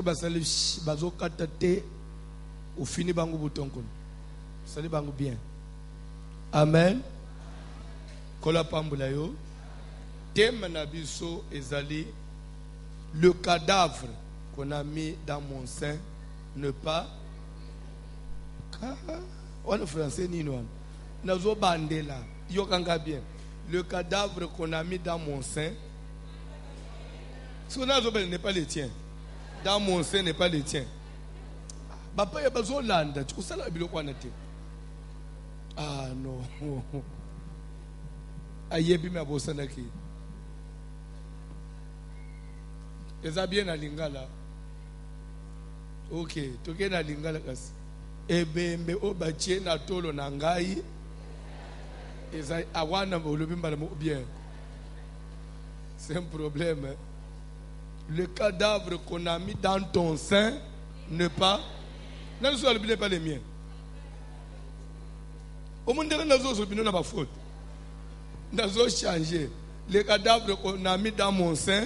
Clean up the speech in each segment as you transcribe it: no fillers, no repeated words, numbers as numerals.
basali bazo katate au fini bango butonkon. Sali bango bien. Amen. Kola pambula yo. Thème na biso ezali le cadavre qu'on a mis dans mon sein ne pas. On est français ni non. Nazo bandela. Yo kanga bien. Le cadavre qu'on a mis dans mon sein. Ce qu'on a n'est pas le tien. Dans mon sein n'est pas le tien. Papa ya bazo landa. Tu sais la biloko na te. Ah non. Ayebi me abosana ki. Eza bien na lingala. Ok, toke na lingala kasi. Ebembe obatie na tolo na ngai. Eza awana olobi mbala bien. C'est un problème. Hein? Le cadavre qu'on a mis dans ton sein ne pas. Non, ce n'est pas les miens. Au monde de nous n'a pas faute. Nous avons changé. Le cadavre qu'on a mis dans mon sein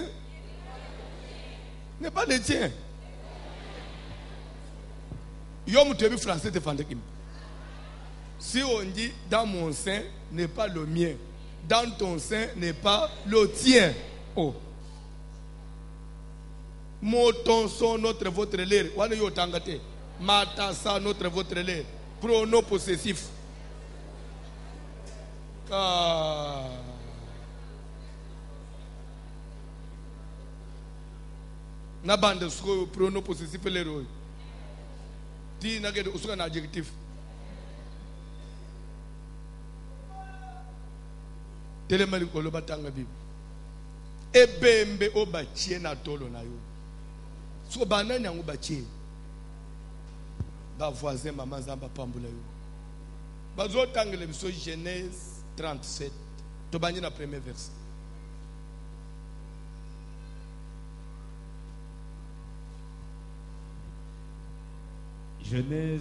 n'est pas le tien. Yom tu es français te fande kim. Si on dit dans mon sein n'est pas le mien, dans ton sein n'est pas le tien. Oh. Moton son notre votre l'air. Wana yo tangate. Mata sa notre votre l'air. Pronom possessif. Ah. Na bande so pronom possessif l'héros. Ti na gede usuka na adjectif. Telemali ko lo batanga bi. Ebembe obachie na tolo na yo. So banani yango bachie. Ba voisin maman zamba pambula yo. Bazo tangele biso Genèse 37. To bani na premier verset. Genèse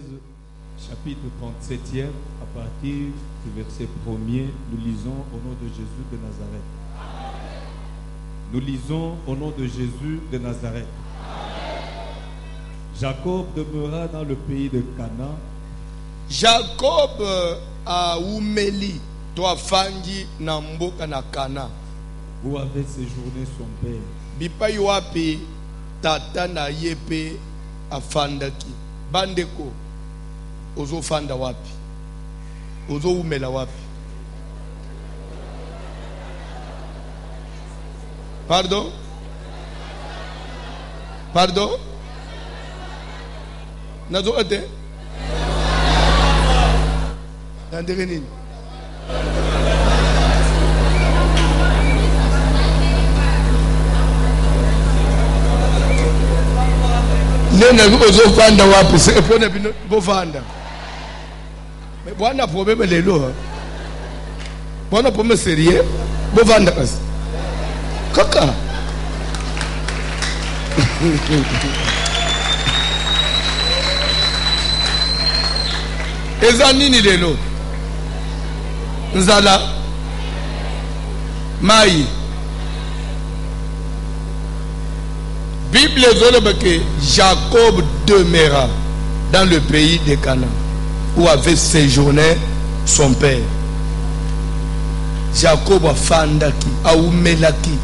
chapitre 37e, à partir du verset 1er, nous lisons au nom de Jésus de Nazareth. Nous lisons au nom de Jésus de Nazareth. Jacob demeura dans le pays de Canaan. Jacob a oumeli toi fangi na mboka na Canaan. Où avait séjourné son père. Bipai wapi tata na yepe afandaki. Bandeko ozo fanda wapi? Ozo umela wapi? Pardon? Pardon? Nazo ate? Nandere nini? Nena ozo fanda wapi? Se pone bo fanda. Mais bwana problème lelo. Bwana problème sérieux. Bo fanda kasi. Kaka. Eza nini lelo? Nzala mai. Bible zoloba que Jacob demeura dans le pays de Canaan où avait séjourné son père. Jacob afandaki, aumelaki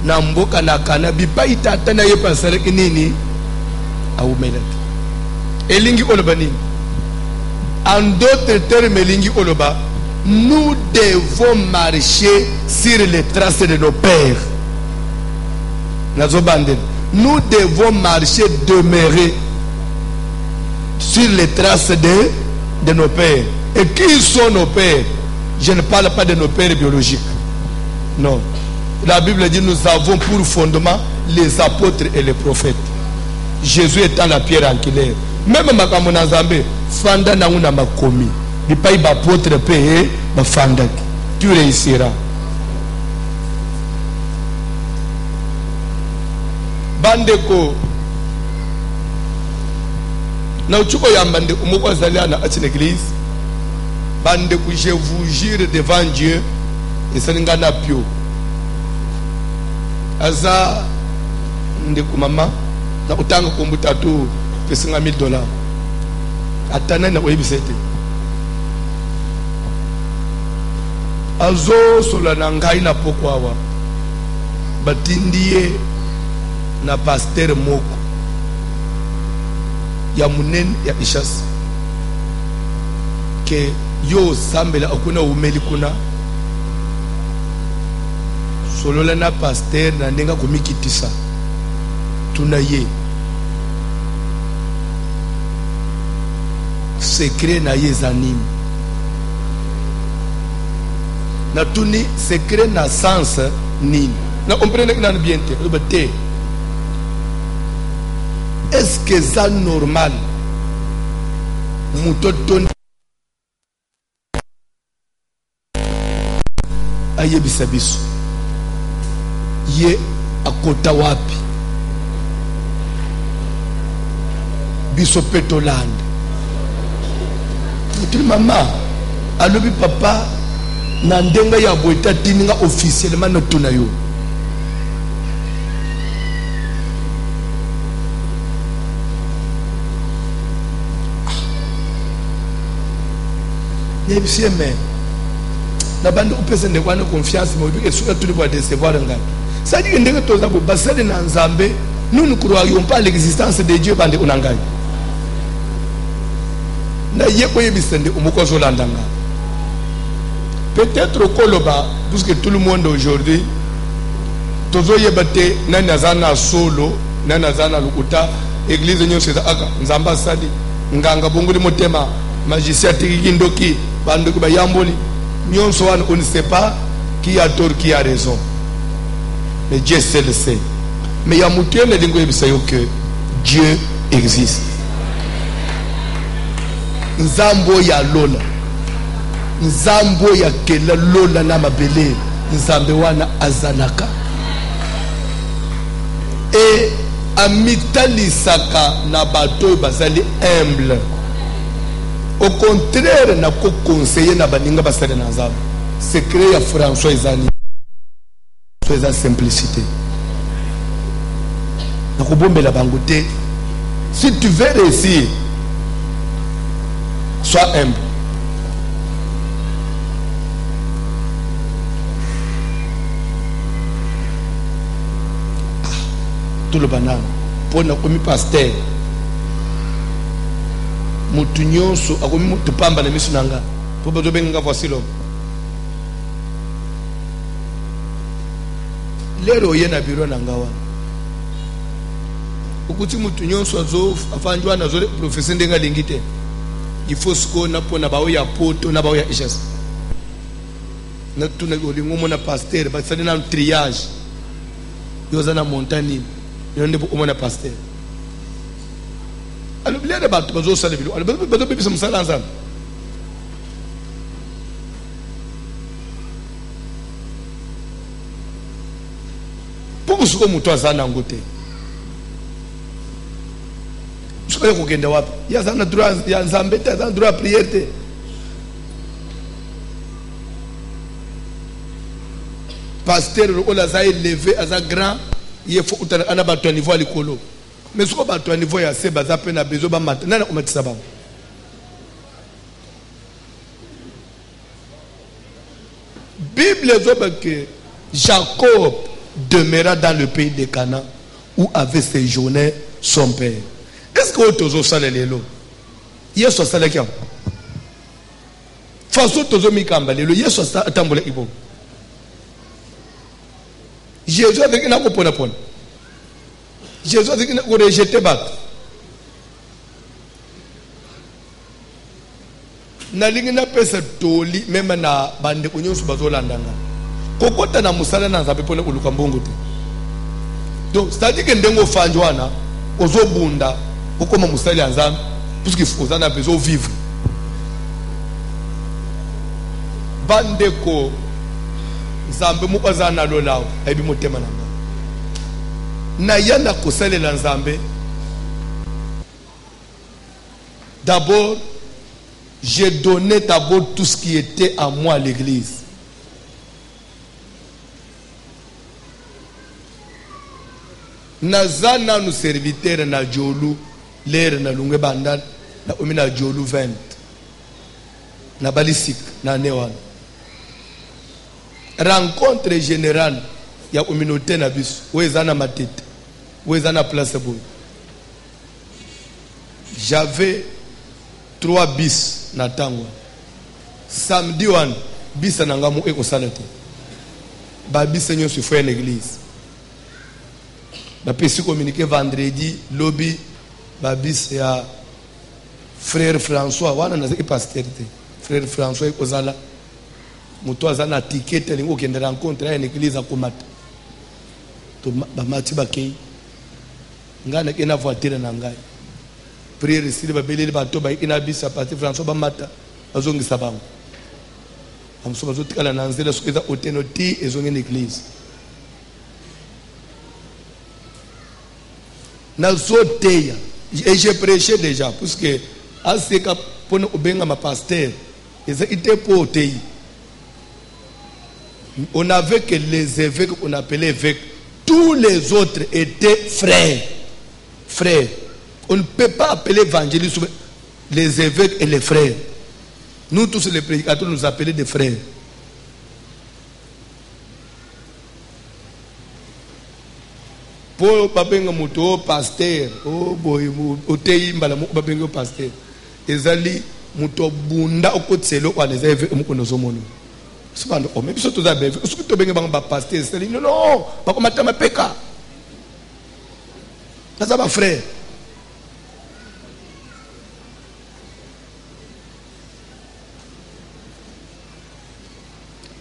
na mboka na Canaan bipai tata na ye pasaraki nini aumelaki. Elingi oloba nini? En d'autres termes, elingi oloba, nous devons marcher sur les traces de nos pères. Nazobande. Nous devons marcher, demeurer sur les traces de nos pères. Et qui sont nos pères? Je ne parle pas de nos pères biologiques. Non. La Bible dit nous avons pour fondement les apôtres et les prophètes. Jésus étant la pierre angulaire. Même Makamona Zambé, Fanda Nauna Makomi. Il paye apôtre payé, Fanda. Tu réussiras. Bandeko na uchuko ya bandeko moko azalia na ati l'église bandeko je vous jure devant Dieu et salinga na pio aza ndeko mama na utanga kombuta tu pesinga $1000 atana na oyebisete azo sola na ngai na poko awa batindie na pasteur moko ya munene ya ishasi ke yo sambela akuna umeli kuna solola na pasteur na ndenga komikitisa tuna ye secret na ye zanini na tuni secret na sens nini na comprendre que nan bien te est-ce que ça normal mutoton ayebisa biso ye akota wapi biso petolanda mutu mama alobi papa na ndenga ya boita tininga officiellement na tuna yo yebisi mais na bande upese ndekwana confiance mo bike suka tuli kwa décevoir ngai ça dit que ndenge toza bo basale na nzambe nous ne croyons pas à l'existence de Dieu bande unangai na yeko yebisa nde umoko zolandanga peut-être koloba puisque tout le monde aujourd'hui tozo yebate nani azana solo nani azana lukuta église nyonso aka nzamba sali nganga bongoli motema magicien tiki ndoki bandoki bayamboli nyonso wana on ne sait pas qui a tort qui a raison mais Dieu seul le sait mais ya mutele lingo yebisa yo que Dieu existe nzambo ya lola nzambo ya kela lola na mabele nzambe wana azanaka et amitalisaka na bato bazali humble au contraire na ko conseiller na baninga basale na nzambe secret ya François ezani sois simplicité na ko bombela bango te si tu veux réussir sois humble tout le banane pour na komi pasteur mutu nyonso akomi mutu pamba na misu nanga po bato benga voici l'homme lero ye na biro nanga wa ukuti mutu nyonso azo afanjwa na zo professeur ndenga lingite il faut sko na pona bawo ya poto na bawo ya ishas na tuna olingo mona pasteur ba sali na triage yoza na montagne yonde bu mona pasteur alors bien de bato bazo sala bilo alors bazo bebisa musala nzambe pour ce que mutu azana ngote suka ko kenda wapi ya zana droit ya nzambe te zana droit prière te pasteur ola za élevé aza grand il faut utana ana bato niveau à likolo mais ce qu'on bato à niveau ya se baza pe na bezo ba mat nana komatisa ba Bible zoba que Jacob demeura dans le pays de Canaan où avait séjourné son père. Est-ce que vous avez dit ça? Yes, vous avez dit ça. Faso tozo mikamba lelo Yesu atambula ibo. Jésus avec une apopona pona. Jésus avec une rejeté bat. Na lingi na pesa toli même na bande kunyosu bazolandanga. Kokota na musala na nzambe pona uluka mbongo te. Donc c'est-à-dire que ndengo fanjwana ozobunda okoma musali ya nzambe puisque faut ozana besoin vivre. Bandeko nzambe mukwazana lolawo ayibi motema nanga. Na yana kosalela nzambe. D'abord, j'ai donné d'abord tout ce qui était à moi à l'église. nazana nous serviteur na jolu l'air na lungue bandan na omina jolu 20 na balisik na newan rencontre générale ya communauté na biso wezana matete wezana place boy. J'avais 3 bis na tangwa samedi wan bis na ngamu eko salate ba bis nyonso foi en église ba pesi communiquer vendredi lobby ba bis ya frère François wana na pasteur te frère François ekozala moto azana ticket lingo kende rencontre en église akomata to ba mati bakei ngana kena voiture na ngai prière sili ba beleli ba to ba ina bisa pasteur François ba mata bazongisa bango amso bazotikala na nzela sokeza otenoti ezonge en église na zoteya et j'ai prêché déjà parce que aseka pona obenga ma pasteur eza ite poteyi. On avait que les évêques qu'on appelait évêques, tous les autres étaient frères. Frères. On ne peut pas appeler évangélistes les évêques et les frères. Nous tous les prédicateurs nous appelaient des frères. Pour babenga muto pasteur, oh boy, otei mbala mu babenga pasteur. Ezali muto bunda okotselo kwa les évêques mukono zomono. Souvent, oh, mais surtout ça, ce que tu veux dire, pasteur, c'est non, non, pas comme tu m'as péché. Ça va, frère.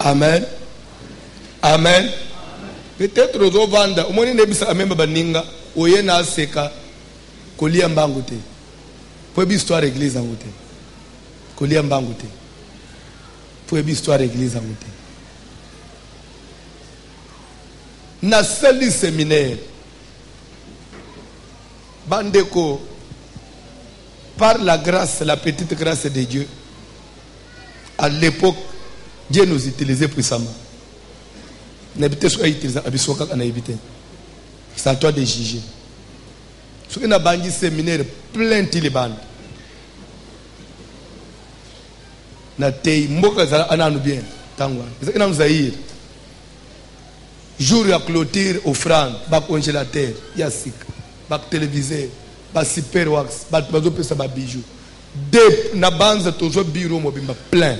Amen. Amen. Peut-être aux vanda, au moins il n'y a pas même baninga, au yena seka, kolia mbangote. Pour l'histoire église en gote. Kolia mbangote. Pour l'histoire église en gote. Na sali séminaire. Bandeko, par la grâce, la petite grâce de Dieu, à l'époque, Dieu nous utilisait puissamment. C'est à toi de juger. Ce qui n'a pas dit séminaire, plein de bandes. Na tei mboka za ananu bien tangwa. C'est que nous aïr. Jour à clôture offrande, ba congélateur, yasik, ba téléviseur, ba super wax, ba bazo pesa ba bijou. De na banza tozo bureau mobimba plein.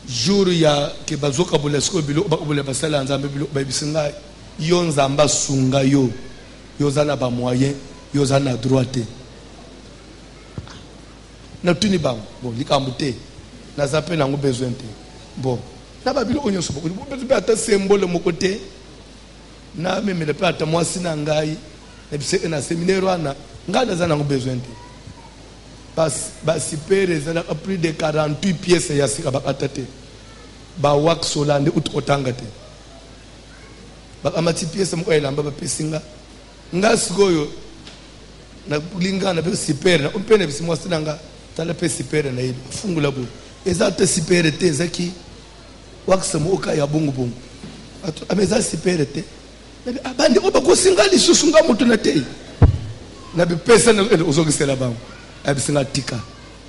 Jour ya ke bazoka bolesko bilo ba bole basala nzambe bilo ba bisinga yo nzamba sunga yo zana ba moyen yo zana droite. Na tuni bang bon likambute na zape na ngo besoin te bon na ba bilo onyo so bo besoin ata symbole mo côté na memele pa ata mwasi na ngai na bise na séminaire wana ngana zana ngo besoin te ba sipere zana plus de 48 pièces ya sika ba atate ba wax solande utotanga te ba amati pièces mo elamba ba pesinga ngasikoyo na lingana be sipere na umpene bisi mwasi na nga tala pe sipere na ibi fungula bu ezate sipere te zaki wax mo ka ya bongo bongo ameza sipere te abandi oba ko singali susunga mutu na te na be pesa na ozogisela bango abisinga tika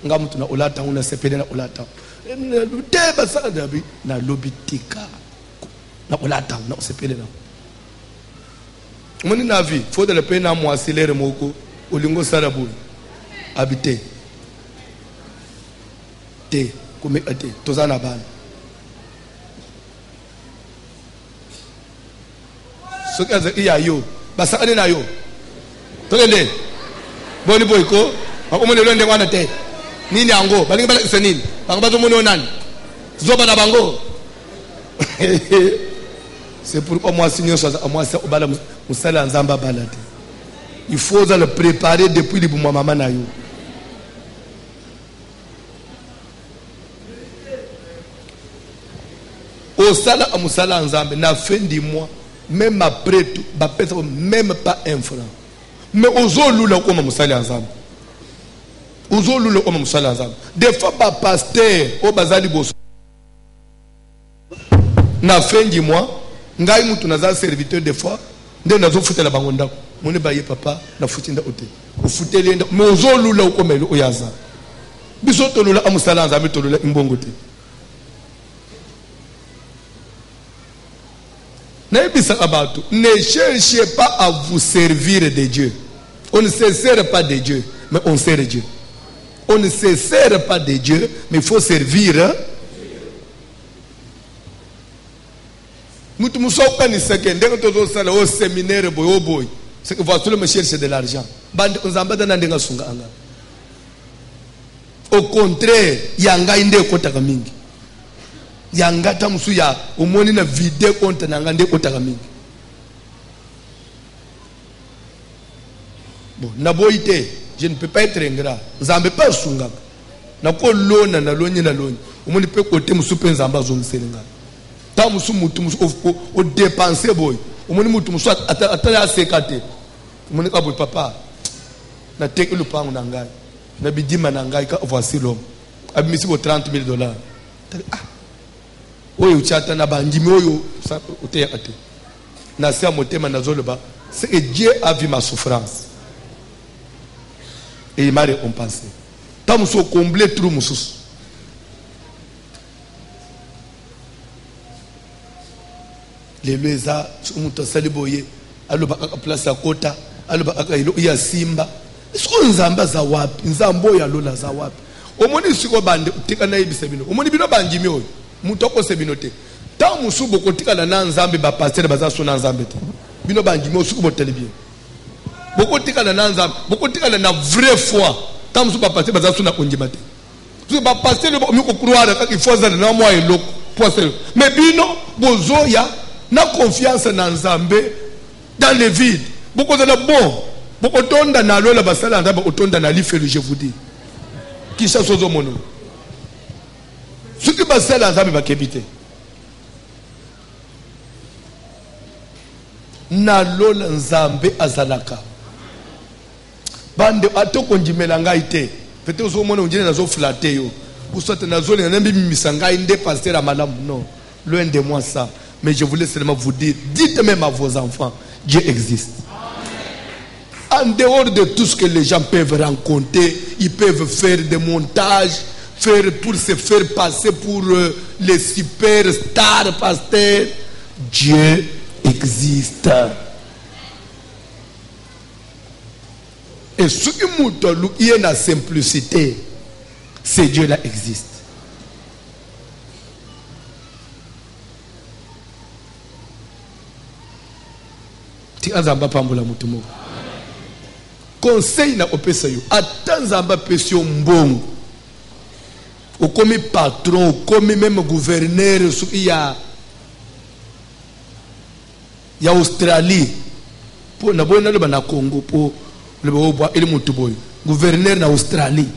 nga mutu na olata una sepele na olata teba sa dabi na lobi tika na olata na sepele na moni na vie faut de le peine à moi accélérer moko olingo sarabu habiter te comme ate tozana bana so kaza iya yo basakane na yo tolende boni boyko bakomone londe wana te nini yango balingi balakisa nini bango bazomona nani zoba na bango. C'est pourquoi moi signor moi c'est obala musala nzamba balade il faut le préparer depuis le moment maman na yo. Au sala à musala nzambe na fin du mois même après tout ba peut-être même pas un franc mais ozolula comme musala nzambe ozolula comme musala nzambe des fois ba pasteur au bazali boso na fin du mois ngai mutu naza serviteur des fois nde nazo futela bango ndako mone baye papa na futinda ote ufutele nda mozo lula ukomelo oyaza biso tolula amusala nzambe tolula imbongo te naibisa abatu ne cherchez pas à vous servir de Dieu. On ne se sert pas de Dieu mais on sert Dieu. On ne se sert pas de Dieu mais il faut servir. Mutu musoka ni sekende ko tozo sala au séminaire boy boy. C'est que voici le monsieur c'est de l'argent. Bande nzamba dana ndenga sunga anga. Au contraire, yanga inde kotaka mingi. Yanga tamusu ya umoni na vide konta nanga nde kotaka mingi. Bon, na boite, je ne peux pas être ingrat. Nzambe pas sunga. Na ko lona na lonyi na lonyi. Umoni pe kote musu pe nzamba zongiselenga. Tamusu mutu musu o dépenser boy. Umoni mutu musu atala sekate. Umoni ka boy papa. Na teke lupangu na ngai. Na bidima na ngai ka voici l'homme. Abimisi bo $30,000. Ah. Oyo chata na bandimi oyo sa oteya ate. Na sia motema na zoloba, c'est que Dieu a vu ma souffrance. Et il m'a récompensé. Tamusu combler trou musus. Les leza umuto saliboye aloba aka place ya kota aloba aka ilo ya simba siko nzamba za wapi nzambo ya lola za wapi omoni siko bande utika na ibisa bino omoni bino banjimi oyo muto ko se bino te ta musubo kotika na nzambe ba pasteur baza so na nzambe te bino banjimi siko boteli bien boko tika na nzambe boko tika na vraie foi ta musubo ba pasteur baza so na konjima te so ba pasteur bo mi ko croire ka il faut ça na moi eloko pasteur mais bino bozoya na confiance na nzambe dans le vide. Beaucoup de la bon. Beaucoup de na lola basala ndaba otonda na lifelu je vous dis. Qui ça sozo mono. Ce qui basala nzambe ba kebite. Na lola nzambe azalaka. Bande atoko njimela ngai te. Pete ozo mono njine nazo flatter yo. Usote nazo le nambi misanga inde pasteur malamu non. Loin de moi ça. Mais je voulais seulement vous dire, dites même à vos enfants, Dieu existe. En dehors de tout ce que les gens peuvent rencontrer, ils peuvent faire des montages, pour se faire passer pour les superstars pasteurs. Dieu existe. Et ce qui est la simplicité, c'est Dieu là existe. Azamba pambola mutumo conseil na opesa yo atanzamba pesio mbongo okomi patron okomi même gouverneur suki ya Australie po na bona le bana Congo po le bo ele mutu boy gouverneur na Australie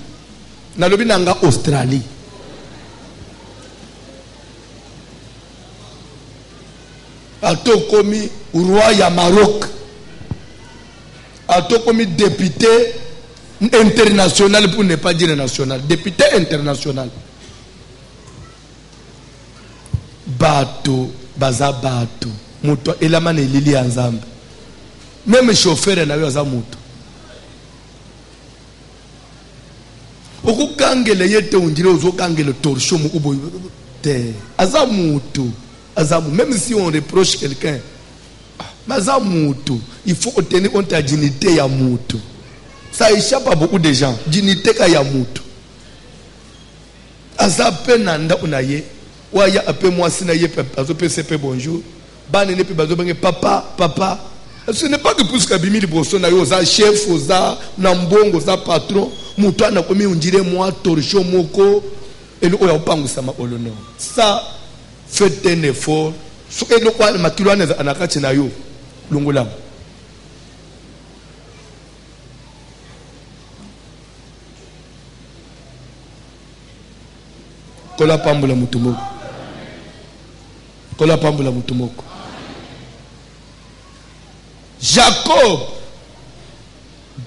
na lobi nanga Australie ato komi roi ya Maroc ato komi député international pour ne pas dire national député international bato baza bato muto elamane lili ya nzambe même chauffeur na yo aza muto okukangela yete undire uzokangela torsho mu ubo te aza muto. Même si on reproche quelqu'un, il faut obtenir compte de la dignité ya mutu. Ça échappe à beaucoup de gens. Dignité ka ya mutu. Aza penanda unaye, waya appelle moi sinaye pazo PCP bonjour. Banene pe bazo bange papa. Ce n'est pas que plus qu'abimi liboso na yo za chef za nambongo za patron, mutu ana komi undire moi torcho moko elo oya upangu sama olono. Ça faites un effort. Ce que nous avons makilwane za anakati na yo lungulam. Kola pambula mutumoko. Kola pambula mutumoko. Jacob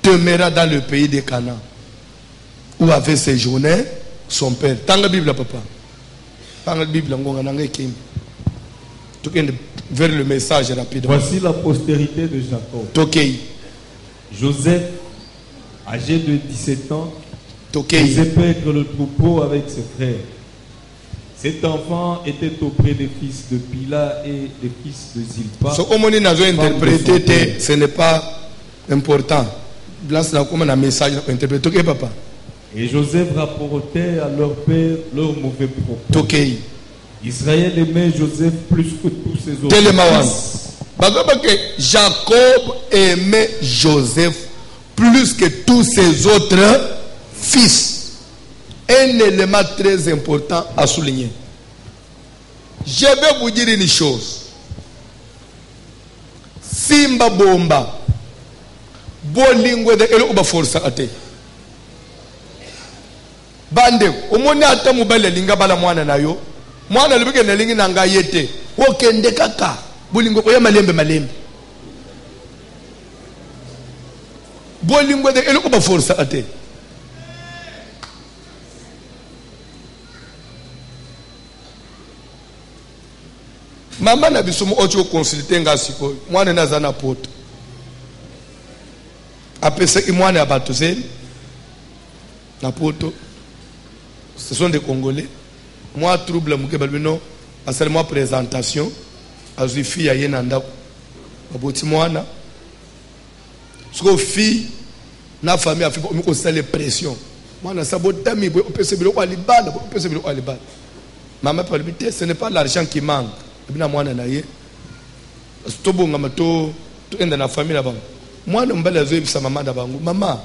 demeura dans le pays de Canaan où avait séjourné son père. Tanga Bible papa. Tanga Bible ngonga nanga kim. vers le message rapidement. Voici la postérité de Jacob. Tokei. Joseph, âgé de 17 ans, Tokei. faisait paître le troupeau avec ses frères. Cet enfant était auprès des fils de Bila et des fils de Zilpa. Ce qu'on a interprété, ce n'est pas important. Là, c'est comme un message interprété. Tokei, papa. Et Joseph rapportait à leur père leurs mauvais propos. Tokei. Israël aimait Joseph plus que tous ses autres fils. Jacob aimait Joseph plus que tous ses autres fils. Un élément très important à souligner. Je vais vous dire une chose. Simba bomba. Bolingwe de elo uba forsa ate. Bande, omoni ata mubale linga bala mwana nayo. Mwana libike na lingi nanga yete. Okende kaka. Bolingwe oya malembe malembe. Bolingwe de elo uba forsa ate. Mama na bisumu ocho consulter ngasiko. Mwana nazana poto. Apese imwane abatuzeli. Na poto. Ce sont des Congolais. Moi, trouble, non, c'est moi présentation. Azu fille à yenanda. Aboti mwana. Ce que fille, na famille a fait pour me les pression. Moi, na sabota mi, on peut se bilo alibal, on peut se bilo alibal. Maman peut le ce n'est pas l'argent qui manque. Bina mwana na ye. Stobo ngamato, to enda na famille là-bas. Moi, on mbala zo sa maman d'abord. Maman.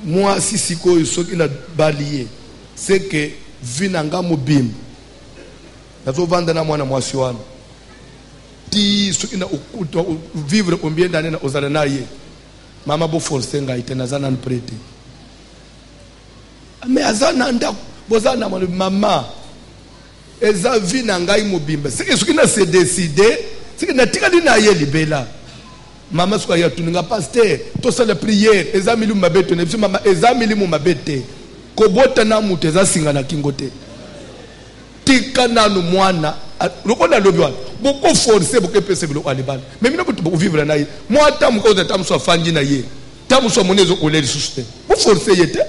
Moi, si ce qui n'a balié, c'est que vinanga mobim. Nazo vanda na mwana mwasi wana. Ti ce qui n'a vivre combien d'années na ozalana ye. Mama bo forcer nga ite nazana prêter. Mais azana nda bozana mama. Eza vinanga mobimba. C'est ce qui n'a se décider, c'est que na tikali na ye libela. Maman soit ya tuninga pasteur to ça la prière ezamili mabete ne biso mama ezamili mu mabete ko bota na mutu ezasinga na kingote tika nanu mwana lokona lobwa boko forcer boko pese bilo alibala mais mina butu boko vivre na ye moi tamu ko tamu so fanji na ye tamu so monezo ko le susute bo forcer yete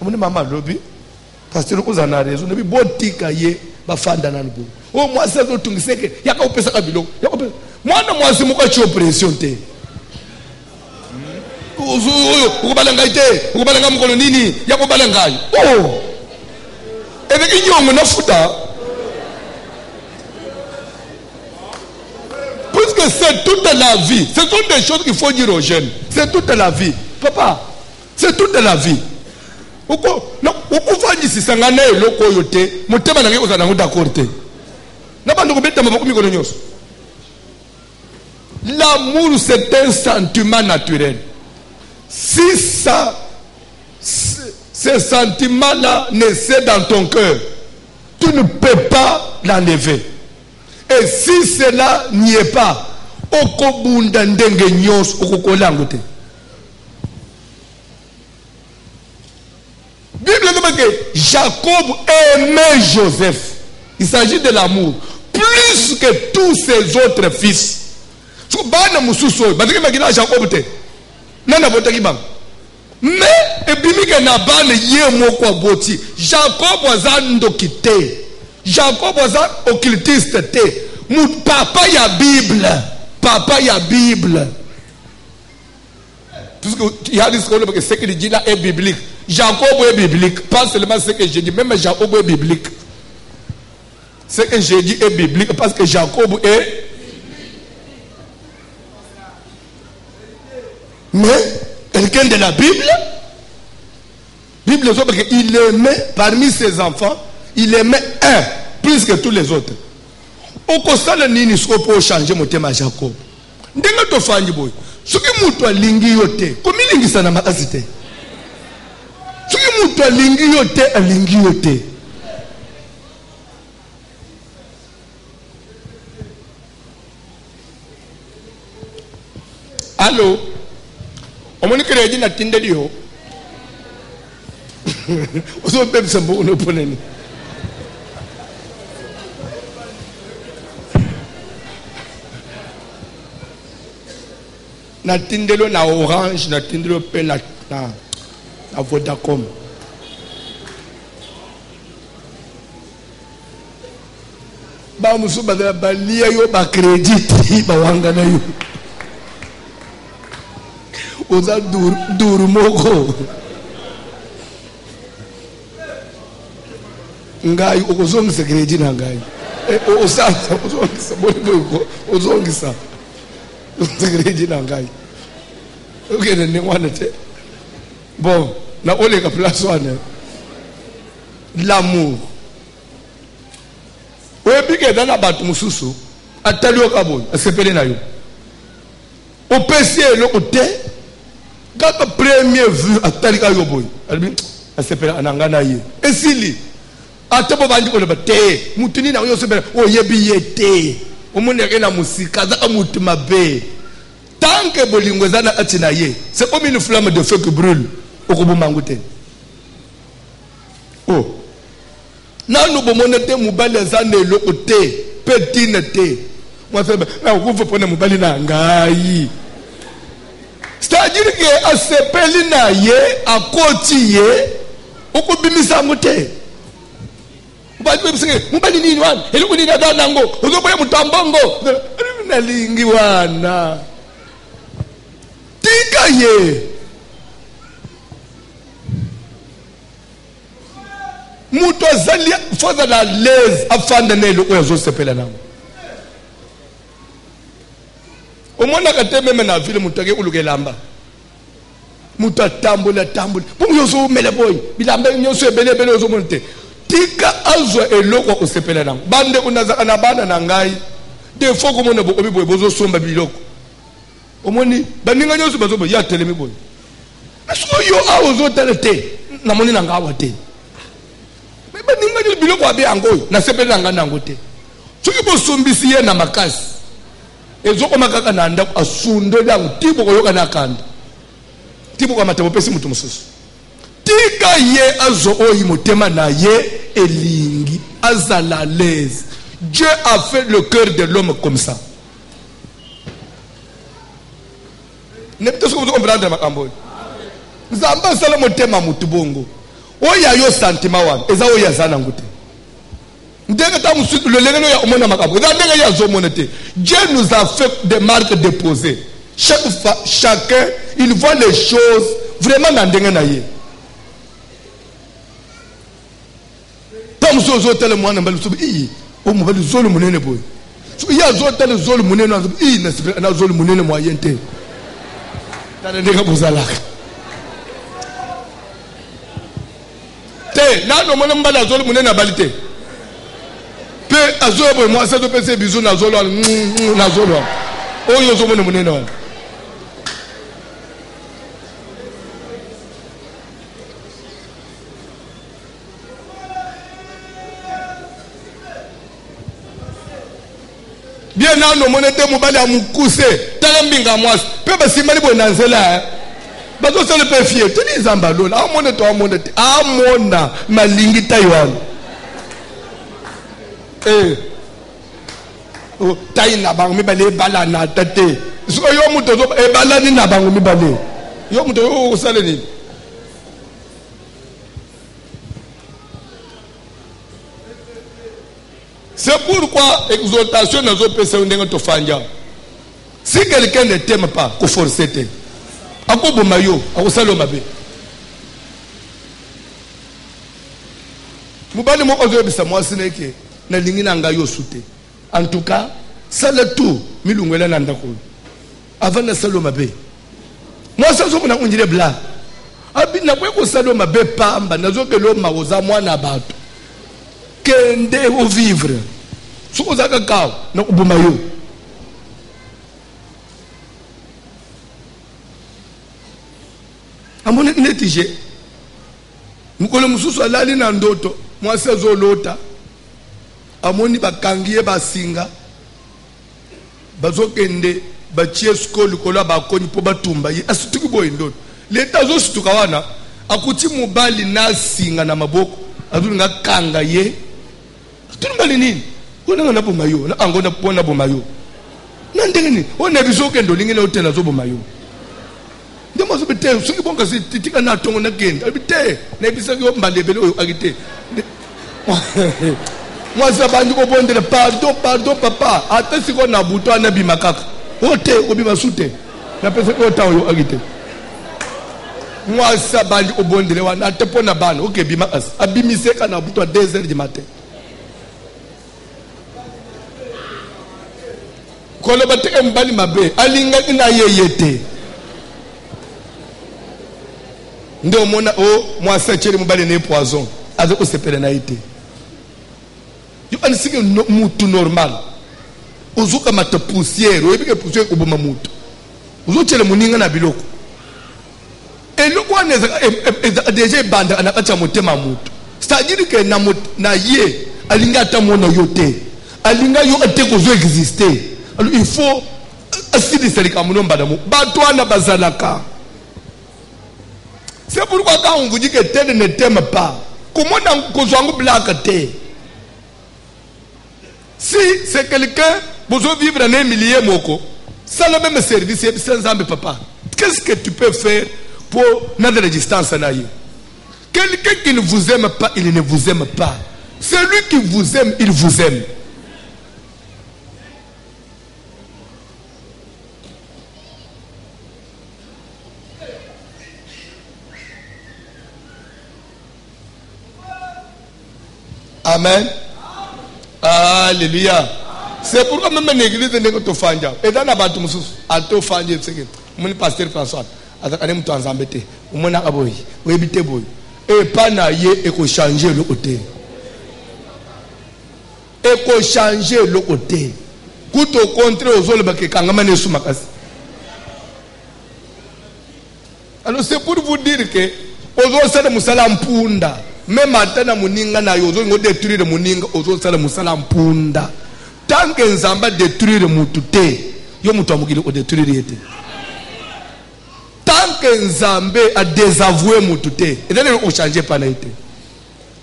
omone mama lobi pasteur ko zana raison ne bi botika ye ba fanda nanu bo o moi ça zo tungiseke yaka opesa kabilo yaka mwana mwasi mukachi oppression te ukubalanga ite ukubalanga mukolo nini yakubalanga oh avec inyongo nafuta puisque c'est toute la vie, ce sont des choses qu'il faut dire aux jeunes, c'est toute la vie papa, c'est toute la vie uko ukufanyisi sangana eloko yote mutema nange kozana d'accord te na bandu kubeta maboko mikolo nyoso. L'amour, c'est un sentiment naturel. Si ce sentiment-là naissait dans ton cœur, tu ne peux pas l'enlever. Et si cela n'y est pas, okobunda ndenge nyos okokolangote. Bible dit que Jacob aimait Joseph. Il s'agit de l'amour plus que tous ses autres fils. So bana mususo batiki magina Jacob te nana botaki bam mais ebimike na bana ye moko aboti Jacob azando kite Jacob aza occultiste te mu papa ya Bible puisque il y a des scolaires que ce qu'il dit là est biblique. Jacob est biblique, pas seulement ce que j'ai dit, même Jacob est biblique. Ce que j'ai dit est biblique parce que Jacob est. Mais quelqu'un de la Bible, il aimait parmi ses enfants, il aimait un plus que tous les autres. Au constat nini soko pour changer mon thème à Jacob. Ndenga to fanyi boy. Soki mutu alingi yote, komi lingi sana makasite. Soki mutu alingi yote. Allô? Omoni kere jina tindeli yo. Oso pep sambo uno poneni. na tindelo na Orange na tindelo pe na Vodacom. Ba musu ba balia yo ba credit ba wanga na yo. Oza dur moko. Ngai ukozongisa credit na ngai. Osasa uzongisa boliko uzongisa. Credit na ngai. Okay ne ngwana te. Bon, na ole ka place wana. L'amour. Webike dana batu mususu atali okaboy asepele na yo. Opesi eloko te. Kaka premier vue atali ka yo boy. Albi asepele ananga na ye. Esili atabo bandi ko le bate mutuni na yo sepele oyebi yete. Omuneke na musika za mutu mabe. Tant que bolingo zana atina ye, c'est comme une flamme de feu qui brûle. Okubumangute. Oh. Nanu bomonete mubali zane lokote petinete. Moi c'est mais on veut prendre mubali na ngai. C'est-à-dire que asepeli na ye akoti ye okubimisa mute. Mubali nini wana? Eloko nini adana ngo? Uzoboya mutambongo. Na lingi wana. Tika ye. Muto zali foza la lez afanda nelo oyazo sepela nango. Omona kateme mena vile mutake ulukelamba. Muta tambola. Pour yozo mele boy. Bilamba nyoso ebele yozo monte. Tika azo eloko osepela nango. Bande unaza anabana na ngai. De foko mona bo obi boy bozo somba biloko. Omoni baninga nyoso bazo ya telemi boy. Aso yo azo telete na moni na ngawa te. Baninga nyoso biloko abe angoy na sepela ngana ngote. Soki bo sombisi ye na makasi. Ezoko makaka na ndako asundo dangu tibo koyoka na kanda. Tibo kwa matabo pesi mutu mususu. Tika ye azo oyi motema na ye elingi azala l'aise. Dieu a fait le cœur de l'homme comme ça. Ne peut-être que vous comprenez ma cambo. Zamba sala motema mutu bongo. Oya yo sentiment wan eza oya zana ngute. Ndenge ta musu le lengeno ya omona makambo. Ndenge ya zo monete. Dieu nous a fait des marques déposées. Chacun il voit les choses vraiment dans ndenge na ye. Comme so zo tele mwana mbali so i o mbali zolo munene boy. So ya zo tele zolo munene na zolo munene moyente. Tana ndenge bozala. Te na no mwana mbali zolo munene balite. Pe azo boy moi ça to pese bizu na zolo na zolo. O yo zo munene wana. Bien non monete mobali amukuse tala mbinga mwasi pe basimali bonanzela bazo sele pe fier tuni zamba lola amona malingi taiwan o taina bangu mibale bala na tate so yo muto zo e bala ni na bangu mibale yo muto o sale ni. C'est pourquoi exaltation n'a pas pensé on est fanja. Si quelqu'un ne t'aime pas, qu'on force te. Ako bomayo, ako salo mabe. Mubali mo ozo bisa mo sineke na lingina ngayo sute. En tout cas, sala tout milungwela na ndako. Avant na salo mabe. Moi ça zo na unjire bla. Abi na kwe ko salo mabe pamba nazo ke lo maoza mwana bato. Kende au vivre. Soko zaka kao na kubumayo. Amone netije. Mukolo mususu alali na ndoto, mwase zo lota. Amoni bakangiye basinga. Bazokende bachie skolu kola bakoni po batumba. Asituki boy ndoto. Leta zo situka wana akuti mubali na singa na maboko. Azuli nga kanga ye. Tumbali nini? Ona na ango na pona bomayo. Na ndenge ni? Ona biso ke ndo lingine otela zo bomayo. te soki bonka si titika na tongo na kende abite na bisa yo mbalebele oyo agite moi ça bandi ko bondela pardon papa ata siko na buto na bimakaka ote obima sute na pesa ko ta oyo agite moi ça bandi ko bondela wana ata pona bana OK bima as abimiseka na buto à 2h du matin kolo bateke mbali mabe alinga ina yeyete ndo mona o moi ça cheri mbali ne poison azoko sepele na ite yo anisiki mutu normal ozuka mata poussière oyebike poussière oboma mutu ozochele muninga na biloko eloko aneza déjà banda anakacha motema mutu c'est-à-dire que na ye alinga tamona yote alinga yo ateko zo exister alors il faut asidisa likamuno mbadamu batwana bazalaka. C'est pourquoi quand on vous dit que tel ne t'aime pas, comment on peut blague tel? Si c'est quelqu'un, vous devez vivre en un millier moko, ça le même service, c'est un papa. Qu'est-ce que tu peux faire pour notre résistance à naïe? Quelqu'un qui ne vous aime pas, il ne vous aime pas. Celui qui vous aime, il vous aime. Amen. Alléluia. C'est pourquoi même l'église n'est pas tofanja. Et dans la bâtiment, à tofanja, mon pasteur François, à la même temps embêté. Mon aboy, ou éviter boy. Et pas naïe et qu'on change le côté. Et qu'on change le côté. Tout au contraire, aux autres qui kangamane soumakas. Alors c'est pour vous dire que aux autres c'est le musalam punda. Même maintenant muninga na yozo ngo détruire muninga ozo sala musala mpunda tant que nzamba détruire mutu te yo mutu amugili o détruire yete tant que nzambe a désavoué mutu te et là on changer pas na yete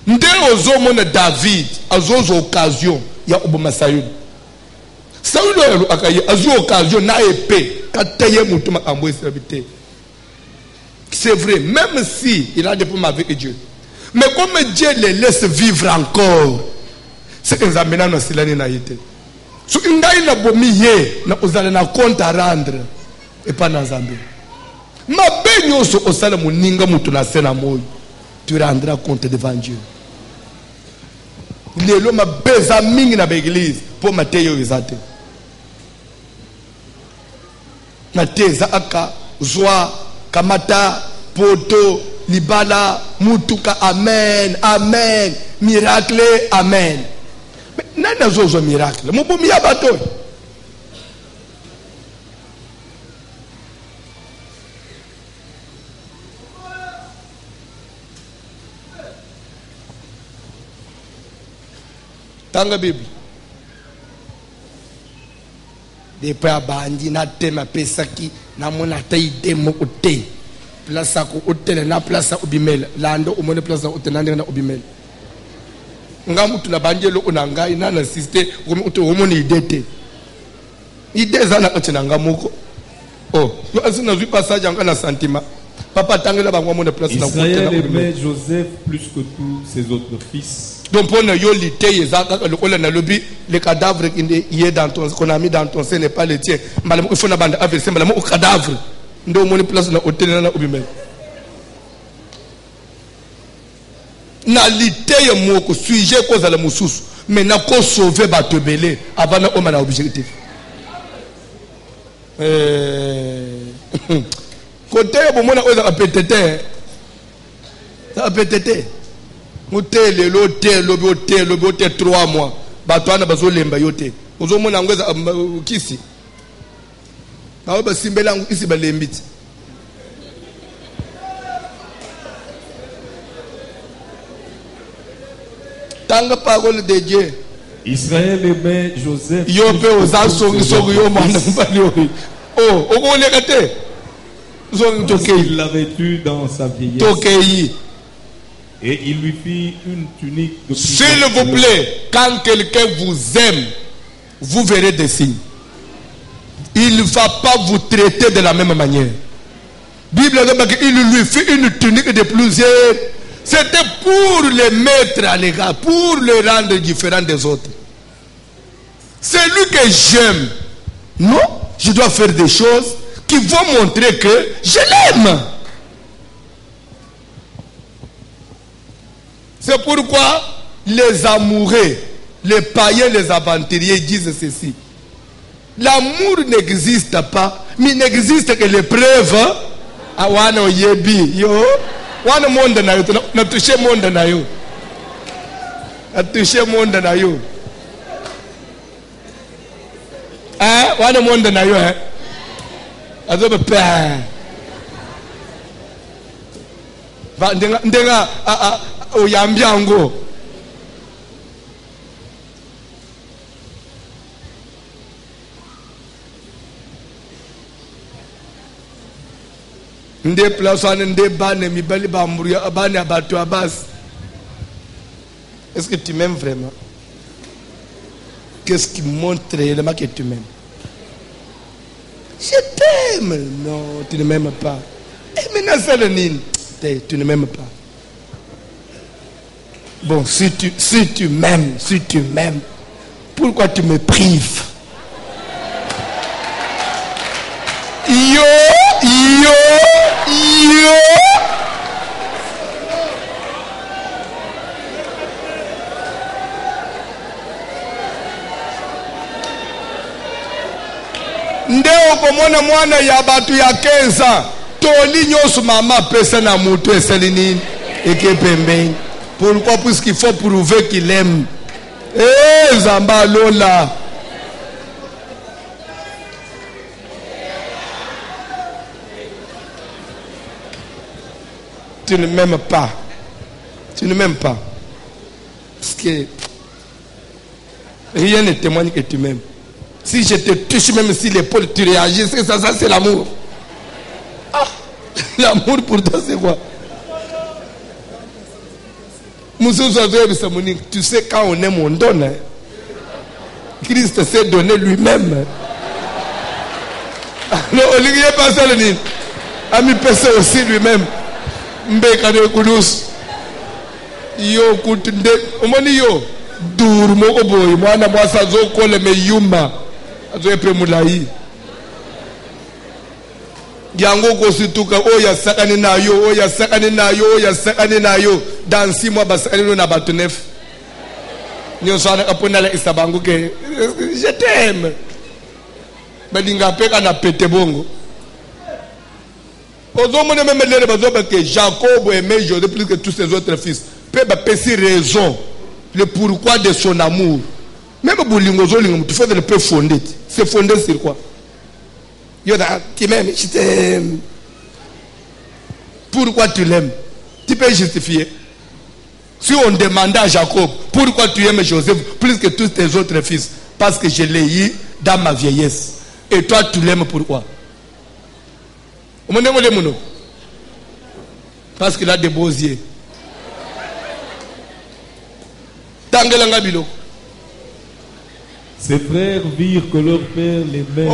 nde ozo mona David azozo occasion ya oboma Saül Saül akaye azo occasion na épée kateye mutu makambo esabité. C'est vrai, même si il a des problèmes avec Dieu. Mais comme Dieu les laisse vivre encore, c'est que nous amenons nos silani na yete. So ingai na bomiye na uzale na compte à rendre et pas na Zambie. Ma benyo so osala muninga mutu na sena moyo. Tu rendras compte devant Dieu. Lelo ma beza mingi na l'église pour mateyo izate. Na teza aka zwa kamata poto libala mutuka amen amen miracle amen. Mais nana zozo miracle mubomi ya bato tanga Bible depuis abandi na tema pesaki na mona taide mokote place ko hotel na place obimela lando umone place hotel na obimela ngamu tuna banjelo onanga ina na sister komi uto homoni idete ide zana katina ngamuko oh yo asina zui passage anga na sentiment papa tangela bangwa mona place na hotel na obimela. Israël aimait Joseph plus que tous ses autres fils. Donc pour yo lité yezaka le na lobi le cadavre qui est dans ton qu'on a mis dans ton sein n'est pas le tien malamu il faut na bande averser malamu au cadavre ndo moni place na hotel na obimela na lité ya moko sujet ko za la mususu mais na ko sauver bato belé avant na oma na objectif côté bomona oza apetete ça apetete mutele l'hôtel l'hôtel 3 mois bato ana bazolemba yote uzomona ngweza kisi bawo basimbela isi balembiti tanga parole de Dieu. Israël aimait Joseph. Yo pe ozaso ngiso yo mwana mbali ori oh okoleka te zong tokei il l'avait eu dans sa vieillesse tokei. Et il lui fit une tunique de S'il vous plaît, quand quelqu'un vous aime, vous verrez des signes. Il ne va pas vous traiter de la même manière. Bible il lui fit une tunique de plusieurs. C'était pour le mettre à l'égard, pour le rendre différent des autres. C'est lui que j'aime. Non, je dois faire des choses qui vont montrer que je l'aime. C'est pourquoi les amoureux, les païens, les aventuriers disent ceci. L'amour n'existe pas, mais il n'existe que les preuves. Awana oyebi yo, wana monde na yo, na touché monde na yo, na touché monde na yo. Wana monde na yo, azobe pa. Va ndenga oyambiango. Nde place nde bane mibali ba mburu abane abatu abas. Est-ce que tu m'aimes vraiment? Qu'est-ce qui montre réellement que tu m'aimes? Je t'aime. Non, tu ne m'aimes pas. Et maintenant c'est le nid. Tu ne m'aimes pas. Bon, si tu m'aimes, pourquoi tu me prives? Yo. Ndeo komona mwana ya batu ya 15 ans. Toli nyoso mama pesa na mutu esalini eke pembeni. Pourquoi? Puisqu'il faut prouver qu'il aime. Zamba Lola. Tu ne m'aimes pas. Tu ne m'aimes pas. Parce que rien ne témoigne que tu m'aimes. Si je te touche, même si l'épaule, tu réagis, ça c'est l'amour. Ah, l'amour pour toi, c'est quoi? Tu sais, quand on aime, on donne. Christ s'est donné lui-même. Alors, Olivier Passalini a mis personne aussi lui-même. Mbekane kudus yo kutunde omoni yo dur moko boy mwana mwasa zo kole me yuma azo epe mulai yango ko situka oya sakani na yo dans 6 mois basakani na batu 9 nyo sana kapona la isabangu ke je t'aime balinga peka na pete bongo. Que Jacob aimait Joseph plus que tous ses autres fils. Peut passer raison le pourquoi de son amour. Même tu fais le peu fondé. C'est fondé sur quoi? Tu m'aimes, je t'aime. Pourquoi tu l'aimes? Tu peux justifier. Si on demandait à Jacob pourquoi tu aimes Joseph plus que tous tes autres fils, parce que je l'ai eu dans ma vieillesse. Et toi tu l'aimes pourquoi? Parce qu'il a des beaux yeux. Ses frères virent que leur père les met.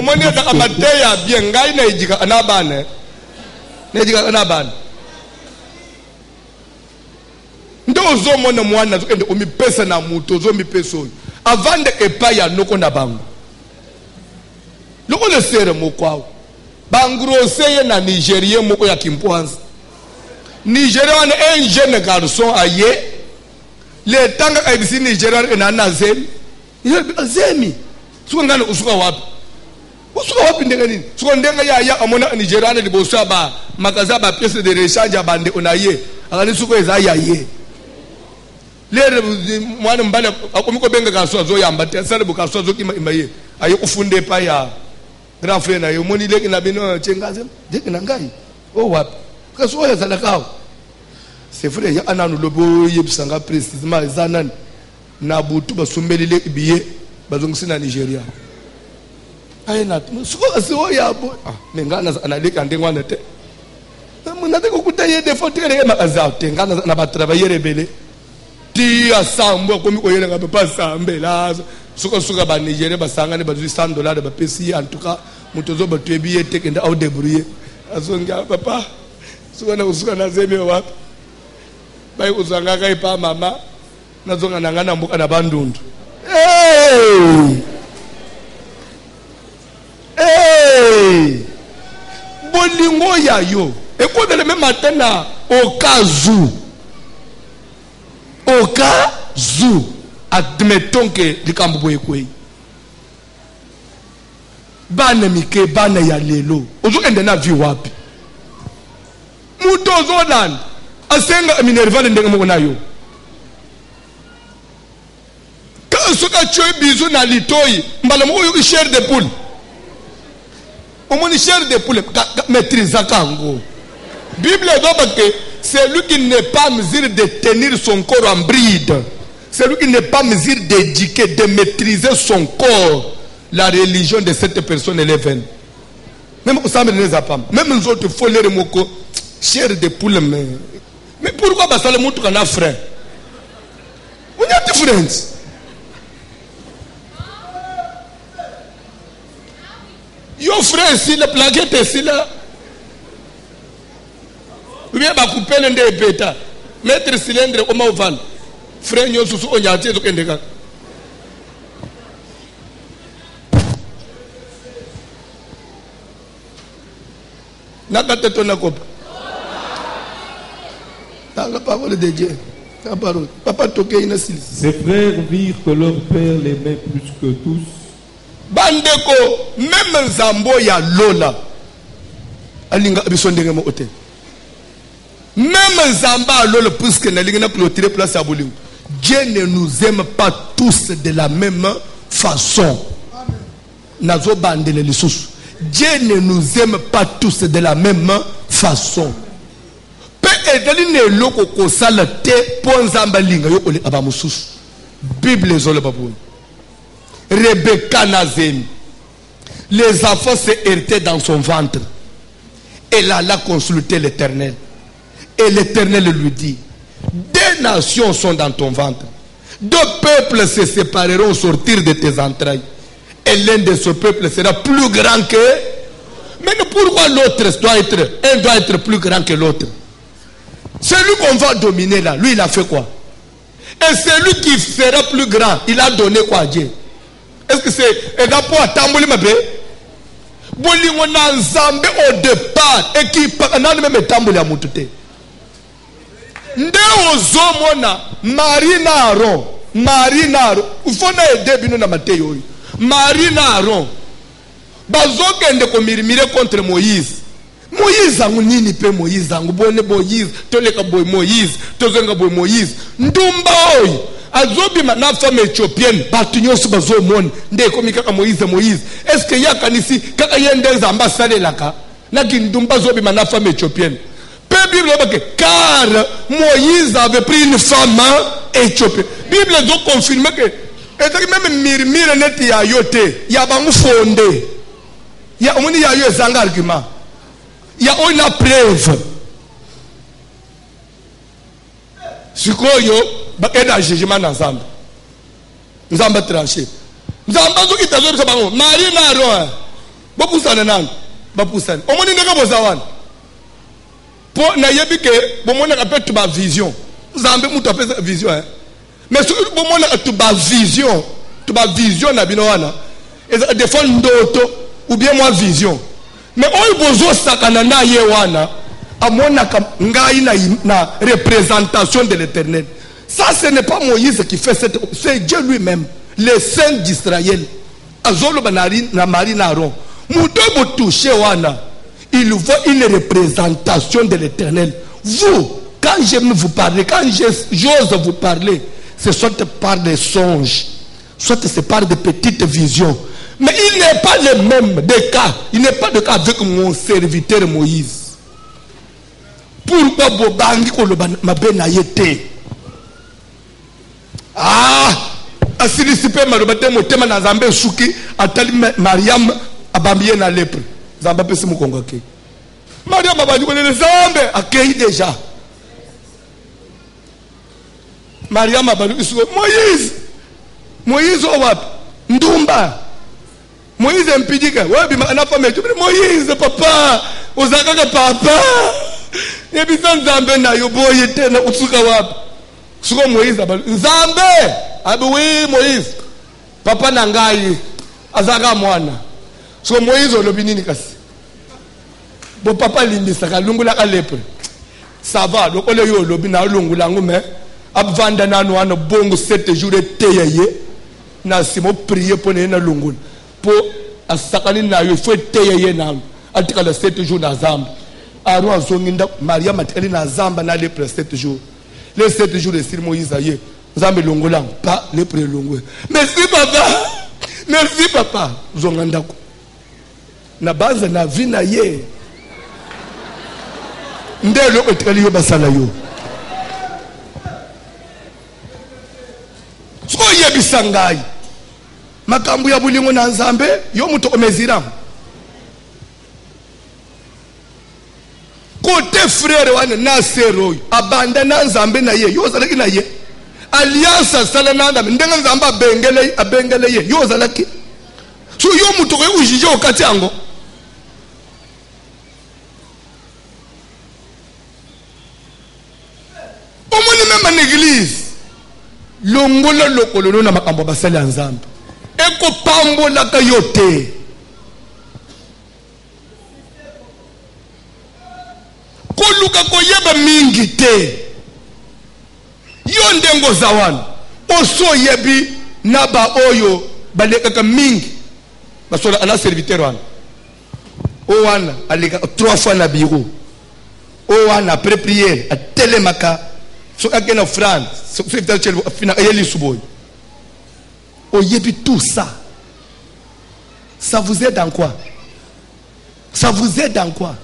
Avant de epaya noko na bango. Loko le sere mokwao. Bangroseye na Nigérien moko ya Kimpoanza. Nigérien un jeune garçon aye. Le tanga kabisi Nigérien enana zemi. Zemi. Suko ngana usuka wapi? Usuka wapi ndenga nini? Suko ndenga ya amona Nigérien liboso ba makaza ba pièce de rechange bande onaye. Akali suko eza ye. Le mwana mbale akomiko benga garçon zo yamba te sale bu garçon zo kima imaye. Aye kufunde pa ya grand frère na yo moni leki na bino chengaze deki na ngai o wapi kaso ya zalakao c'est vrai ya ananu lobo yebisanga précisément zanan na butu basumbeli leki biye bazongisi na Nigeria aye na suko aso ya bo mengana na leki andengwana te muna te kokutaye de fotere makaza tengana na ba travailler rebele ti asambo komiko yele ngabe pasambela suka ba Nigeria basangane ba $100 ba pesi en tout cas mutozo ba twebiye tekenda au débrouiller azonga papa sukana usuka na zeme wapi bai uzanga kai pa mama nazonga nangana mbuka na bandundu bolingo yayo écoutez même matin na au cas où admettons que likambo ekwe bana mike bana ya lelo ozokende na vi wapi muto zolan asenga minerval ndenge moko nayo ka soka choy bizu na litoyi mbala moko yo chair de poule omoni chair de poule maîtrise kango Bible dit que c'est lui qui n'est pas en mesure de tenir son corps en bride, c'est lui qui n'est pas en mesure d'éduquer, de maîtriser son corps. La religion de cette personne elle est vaine. Même au sein de les apam, même nous autres faut les remoko chair de poule mais pourquoi bah ça le montre qu'on a frère? On a des friends. Yo frère si la plaquette est si là. Ou bien bah couper l'un des pétas, mettre cylindre au mauvais. Frère nyo sous on y a tiens au Kendeka. La parole de Dieu. La parole. Papa toqué une Ses frères virent que leur père l'aimait plus que tous. Bandeko, même Zambo ya Lola. Alinga bisondenge mo ote. Même Zamba Lola puisque na linga na clôturer place à Bolingo. Dieu ne nous aime pas tous de la même façon. Nazo bandele lisusu. Dieu ne nous aime pas tous de la même façon. Bible Rebecca Nazem. Les enfants se héritaient dans son ventre. Elle alla consulter l'Éternel. Et l'Éternel lui dit: deux nations sont dans ton ventre. Deux peuples se sépareront au sortir de tes entrailles. Et l'un de ce peuple sera plus grand que. Mais pourquoi l'autre doit être plus grand que l'autre? Celui qu'on va dominer là, lui il a fait quoi? Et celui qui sera plus grand, il a donné quoi à Dieu? Est-ce que c'est un rapport à Tambouli Mabé? Bolingo na Nzambe au départ et qui n'a même Tambouli à Moutouté. Nde ozomona Marina Aaron, il faut na aider bino na Mateyo. Marina Aaron bazokende komirimire contre Moïse. Moïse angu nini pe Moïse angu bone Moïse toleka boy Moïse tozenga boy Moïse ndumba oy azobi na femme éthiopienne batunyoso bazomona nde komika ka Moïse. Est-ce que ya kanisi kaka yendeza ambassade laka na kindumba zobi na femme éthiopienne pe Bible dit car Moïse avait pris une femme éthiopienne. Bible doit confirmer que et même mirmire net ya yote ya bangu fondé ya omoni ya yo ezanga argument ya ona preuve sikoyo ba eda jugement na Nzamba tranché Nzamba zo kitazori sa bango Marie na Aaron ba pusana nang ba pusana omoni ndeka bozawana po na yebike bo mona ka petu ba vision Nzambe mutu apesa vision mais si vous avez vision na binoana et des fois ndoto ou bien moi vision mais on bozo sakana na yewana amona ngai na représentation de l'Éternel. Ça ce n'est pas Moïse qui fait cette, c'est Dieu lui-même, le Saint d'Israël. Azolo banari na Marina Aaron muto bo toucher wana il voit une représentation de l'Éternel. Vous quand j'aime vous parler, quand j'ose vous parler, c'est soit par des songes, soit c'est par des petites visions. Mais il n'est pas le même des cas. Il n'est pas de cas avec mon serviteur Moïse. Pourquoi Bobangi Kolobana yete? Ah, asilisipe marobate motema na Nzambe suki atali Mariam abambiye na lèpre. Nzambe pesi mukongo ke. Mariam abandi ko le Nzambe akei déjà. Mariam abandi Moïse owap ndumba Moïse mpidika webi ana femme Moïse papa Ozakaka papa. Yebisa nzambe na yo boye tena utsuka wapi? Suko Moïse abali. Nzambe! Abi oui Moïse. Papa nangai azaka mwana. Suko Moïse olobi nini kasi? Bo papa limbisaka lungula ka lepre. Ça va, donc on est yo olobi na lungula ngume. Abvanda nanu wana bongo 7 jours eteyeye. Na simo prier pour na lungula. Po asakani na yo faut eteyeye na. Atika le 7 jours na zamba. Aro azonginda Maria mateli na zamba na lepre 7 jours. Les 7 jours de Sir Moïse aye. Zamba longola pas lepre longwe. Merci papa. Merci papa. Zongandako. Na base na vie na ye. Ndelo etkali yo basala yo. So yebisa ngai. Makambo ya bulingo na nzambe yo muto omezira. Côté frère wana na sero abanda na nzambe na ye yo zalaki na ye. Alliance sala na nzambe ndenga nzamba abengele ye yo zalaki. So yo muto ko ujije okati ango. Omoni même en église. Longola lokolo na makambo basali ya nzambe. Eko pambola ka yote. Koluka koyeba mingi te. Yo ndengo zawana. Oso yebi naba oyo baleka mingi. Basola ana serviteur wana. O wana aleka 3 fois na bureau. O wana après prière a telemaka. So again of France, so fina ayeli suboy. Oh yebi tout ça. Ça vous aide en quoi? Ça vous aide en quoi?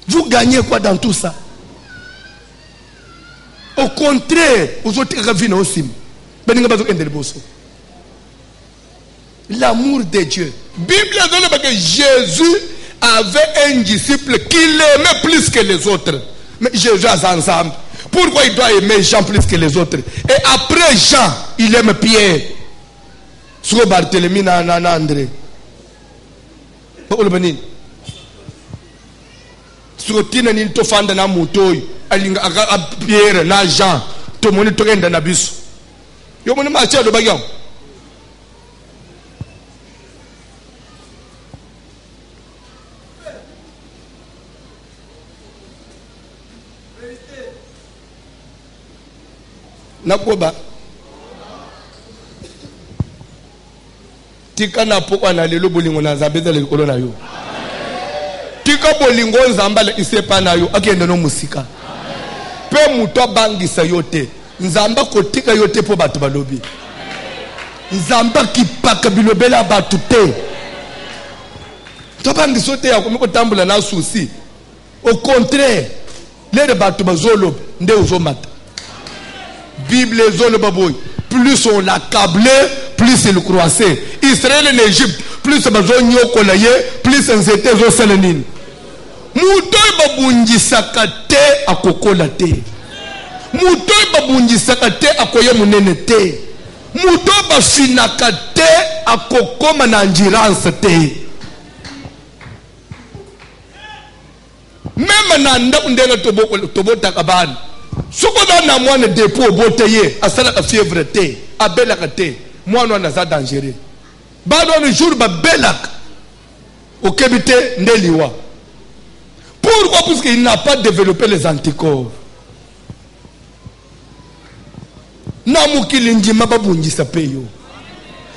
Vous gagnez quoi dans tout ça? Au contraire, vous autres revenez aussi. L'amour de Dieu. Bible dit que Jésus avait un disciple qu'il aimait plus que les autres. Mais Jésus a ensemble. Pourquoi il doit aimer Jean plus que les autres? Et après Jean, il aime Pierre. Sur Barthélemy, André. Sur Tina, il te fend dans Moutoy. Pierre, na Jean. Tout le monde est dans la bus. Yo mon marché de bagarre. Nakoba tika na poko na lelo bolingo na nzambe za lekolo na yo. Tika bolingo nzamba le isepa na yo akende no musika. Pe muto bangisa yote. Nzamba ko tika yote po batu balobi. Nzamba kipaka bilobela batu te. To bangisa yote ya ko tambula na susi. Au contraire, les batu bazolo nde uzomata. Bible plus on l'accablait, plus il croissait. Israël en Égypte, plus plus on s'était au Sélénine. Moutoy babunji sakate akokola te. Moutoy babunji sakate akoye munene te. Moutoy bafinaka te akokoma na njirance te. Même nanda undela tobo takabani. Sokoda na mwana dépôt boteye asala ka fièvre te abelaka te mwana na za dangereux bado le jour ba belaka okebite ndeliwa. Pourquoi? Parce qu'il n'a pas développé les anticorps. Na mukili ndima babungisa peyo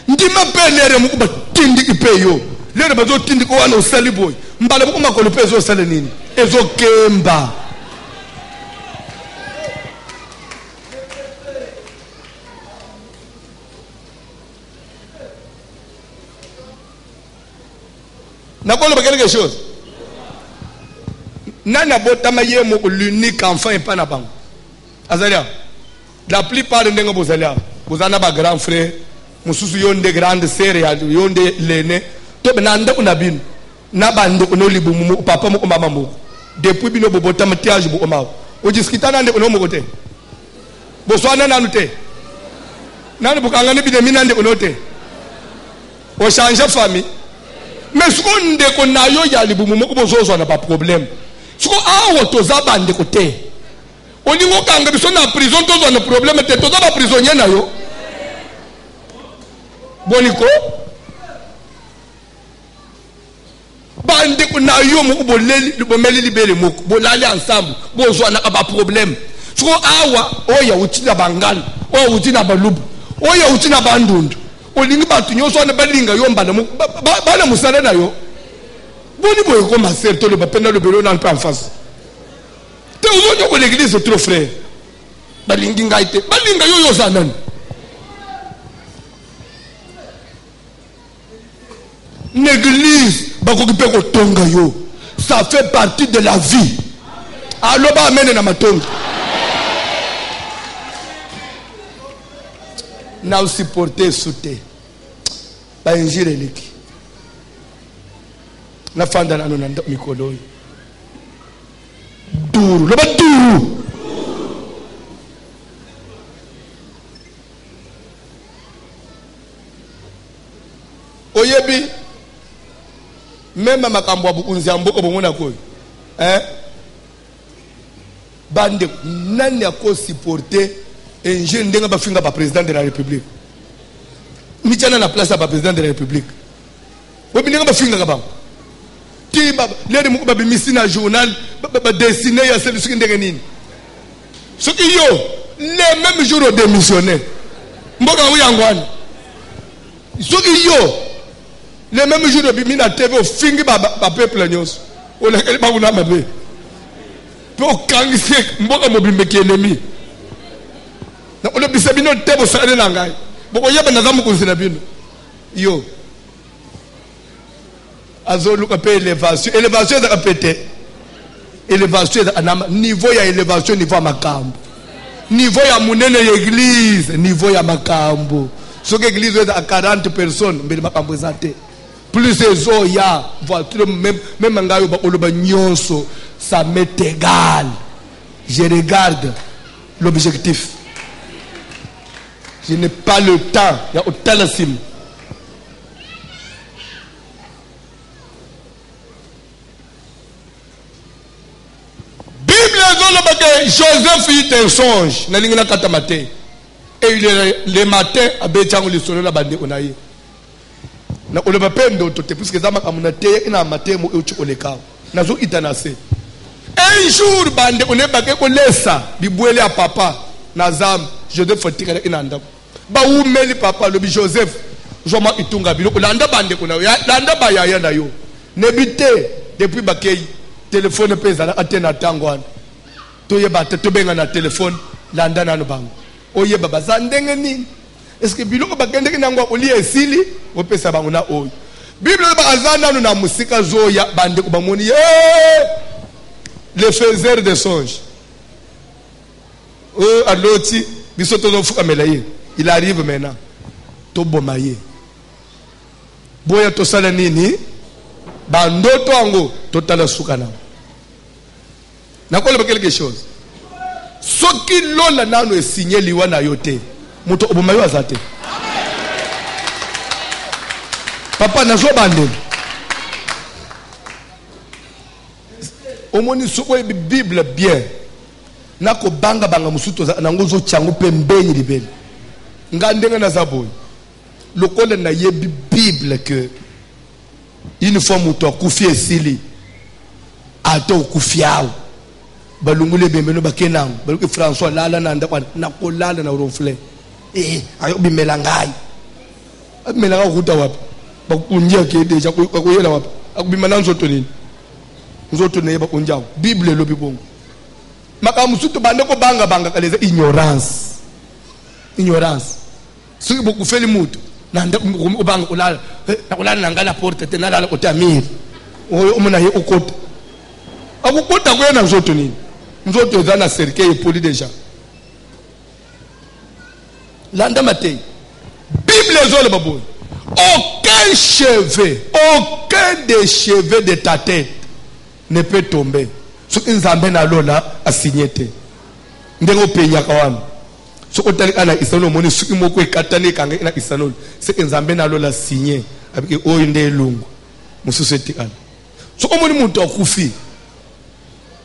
ndima pelere mukuba tindi ipeyo lere bazo tindi ko wana osali boy mbala bukuma ko lepezo osale nini ezo kemba. N'abord quelque chose. Nana botama yemo l'unique enfant et pas na bango. Azalia. La plupart de ndengo bozalia. Bozana ba grand frère, mususu yonde grande sœur ya yonde l'aîné. To benanda unabin. Na bande onolibu mu papa mu mama mu. Depuis bino botama tiage bu oma. Ojiskita nande ono mu kote. Boswana nanu te. Nanu bukanga ne bide minande onote. O changer famille. mais ce qu'on ndeko na yo ya libumu moko bozozwa na pas problème ce qu'on awo toza bande côté olingo kanga biso na prison tozwa na problème te toza ba prisonnier na yo boniko bande ko na yo moko boleli bomeli libele moko bolali ensemble bozwa na ba problème ce qu'on awa oya utina bangali oya utina balubu oya utina bandundu olingi batu nyonso na balinga yo mbala bana musala na yo boni boye ko maser to le bapena le belo na en face te uzonyo ko l'église trop frère balingi ngaite balinga yo zanani l'église bakokipe ko tonga yo ça fait partie de la vie allo ba amene na matonga na supporter soute ba injire leki na fanda na nona mikolo duru lo ba duru oyebi même makambo abu unzambo ko bomona ko bande nani ako supporter injire ndenga ba finga ba président de la république ni tana na place ba président de la république obi ndenga ba finga ba tiba lede muko ba bimisi na journal ba dessiner ya celle ce ndenge nini ce qui yo les mêmes jours démissionnaire mboka uyangwana ce qui yo les mêmes jours de mina TV au fingi ba peuple nyos o la ba una mabe po kangise mboka mobimbe ki ennemi na o le bisabino tebo sale na ngai boko yeba na zamu kunzina bino yo azoluka pe élévation za pété élévation za anama niveau ya élévation niveau ya makambo niveau ya munene ya église niveau ya makambo so que église a 40 personnes mbele makambo zate plus ezo ya voiture même ngayo ba oloba nyonso ça m'est égal je regarde l'objectif je n'ai pas le temps ya otalasim Bible zolo Joseph eut un songe na lingina kata matin et le matin abetyango le solo la bande onaye na oloba pendo to te puisque zama kamuna te ina matin mo uchikoleka nazo itanase un jour bande onebake ko lesa bibwele ya papa na zam Joseph fotika ina ndam ba umeli papa lobi Joseph joma itunga biloko landa bande ko na landa ba ya na yo nebite depuis bakei téléphone pesa la atena tangwana to yeba to benga na téléphone landa nano bango oye baba zandenge nini est-ce que biloko bakende kinangwa oli esili opesa bango na oyo bible ba azana na musika zoya bande ko bamoni le faiseur de songe aloti bisoto no fuka melaye il arrive maintenant to bomaye boya to sala nini bandoto ango totala sukana nakola quelque chose soki lola nano e signé liwa na yote moto obomayo azate papa nazo bande omoni soko bible bien nako banga musuto na ngozo chango pembeni libele ngandenga na zaboy lokola na yebi bible que une fois moto akufi esili ato kufiao balungule bembeno bakenam baluke François lala na ndakwa na kolala na urofle ayo bimela ngai abimela ka kuta wapi bakunjia ke deja ko yela wapi akubimana nzoto nini nzoto ne bakunjao bible lobi bongo makamusuto bande ko banga kaleza ignorance siki bokufeli mutu nanda ubanga ulala nakulala nangala porte te nalala otamiri oyo umuna ye ukota akukota kwena nzoto nini nzoto zana cercueil poli déjà landa matei bible zole baboy aucun des cheveux de ta tête ne peut tomber so nzambe na lola asignete ndengo penya kawami so otali ana isano moni suki moko ekatane kanga ina isano se nzambe na lola signé avec oyo nde lungu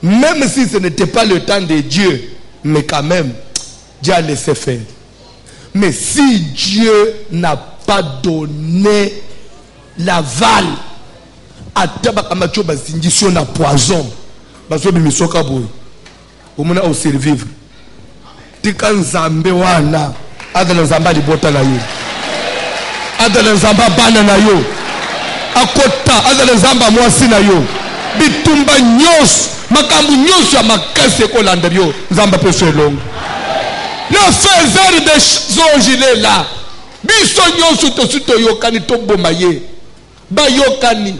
Même si ce n'était pas le temps de Dieu, mais quand même, Dieu a laissé faire. Mais si Dieu n'a pas donné l'aval à Tabakamacho Basindition na poison, Basobi Misoka Boy, au moment où survivre. Tikan Zambe wana, Adala Zamba Libota na yo, Adala Zamba Bana na yo, Akota, Adala Zamba Mwasi na yo, Bitumba Nyos, Makambu Nyos ya makase kolanda yo, Zamba Peso Long. Le faiseur des choses, il est là. Biso Nyos Utosuto Yokani Tombo Maye, Bayokani.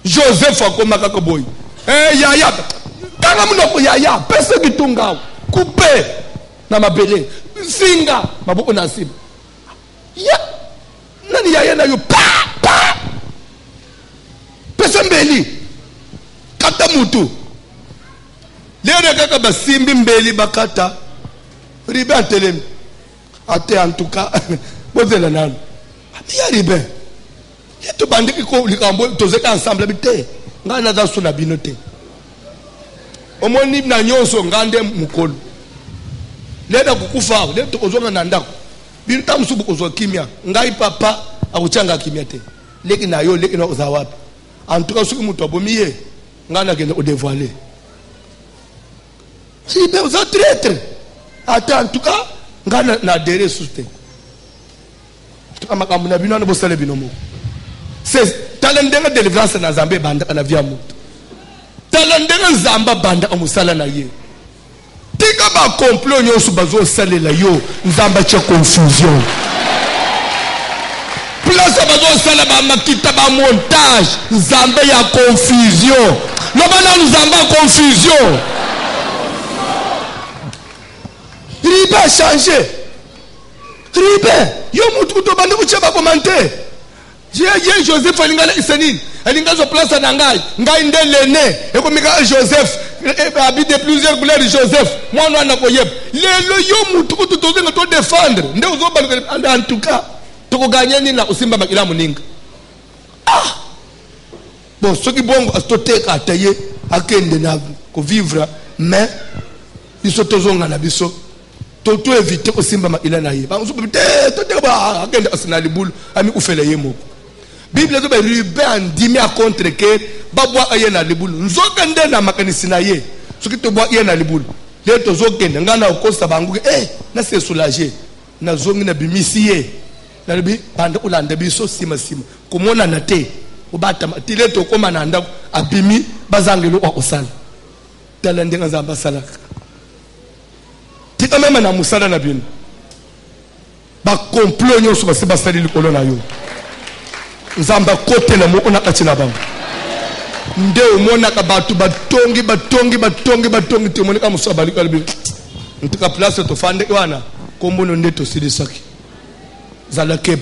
Joseph Akomaka Koboy. Yaya. Kanamunoko yaya. Personne qui tunga. Coupé. Na mabele. Singa. Maboko nasib. Ya. Nani yaya na yo. Pa. Pa. Personne beli. Kata mutu. Leo kaka basimbi mbeli bakata. Ribe antelemi. Ate en tout cas. Bozela nanu. Ami ya ribe. Tu bandiki ko likambo tozeka ensemble bité ngana za suna binote omoni na nyonso ngande mukolo leda kukufa leda kozonga na ndako binta musubu kozwa kimia ngai papa akuchanga kimia te leki na yo leki na za wapi en tout cas soki muto abomiye ngana kende o dévoiler si be za traître ata en tout cas ngana na dere souté to amakambu na bino na bosale binomo. C'est talendenga délivrance na Zambé banda na via mutu. Talendenga Zamba banda amusala na ye. Tika ba complot nyosu bazo sale la yo, Zamba cha confusion. Place bazo sala ba makita ba montage, Zamba ya confusion. Lobana Zamba confusion. Riba changer. Riba, yo mutu to banda kucheba commenter. J'ai Joseph alingala isenine alingazo place na ngai nde lene ekomika Joseph habite de plusieurs couleurs Joseph moi na koyeb lelo yo mutu kutu tozenga to défendre nde uzoba en tout cas to gagner ni na usimba makila muninga bon ce qui bon astoteka ataye akende na ko vivre mais biso tozonga na biso to éviter usimba makila na ye ba uzoba to te ba akende asina libulu ami ufele ye moko. Bible zo ba ribe andimi a contre que babwa aye na libulu nzoka nde na makanisi na ye soki to bwa ye na libulu le to zo kende ngana okosa bangu na se soulager na zongi na bimisi ye na bi bande ulanda biso sima komona na te obata tile to koma na ndako abimi bazangelo wa osala tala ndenga za basala tika mema na musala na bino ba complot nyoso ba se basali likolo na yo. Nzamba kote na moko na katina bango nde umona ka batu batongi te monika muso balika libi ntuka place to fande wana kombono nde to silisaki zala keb.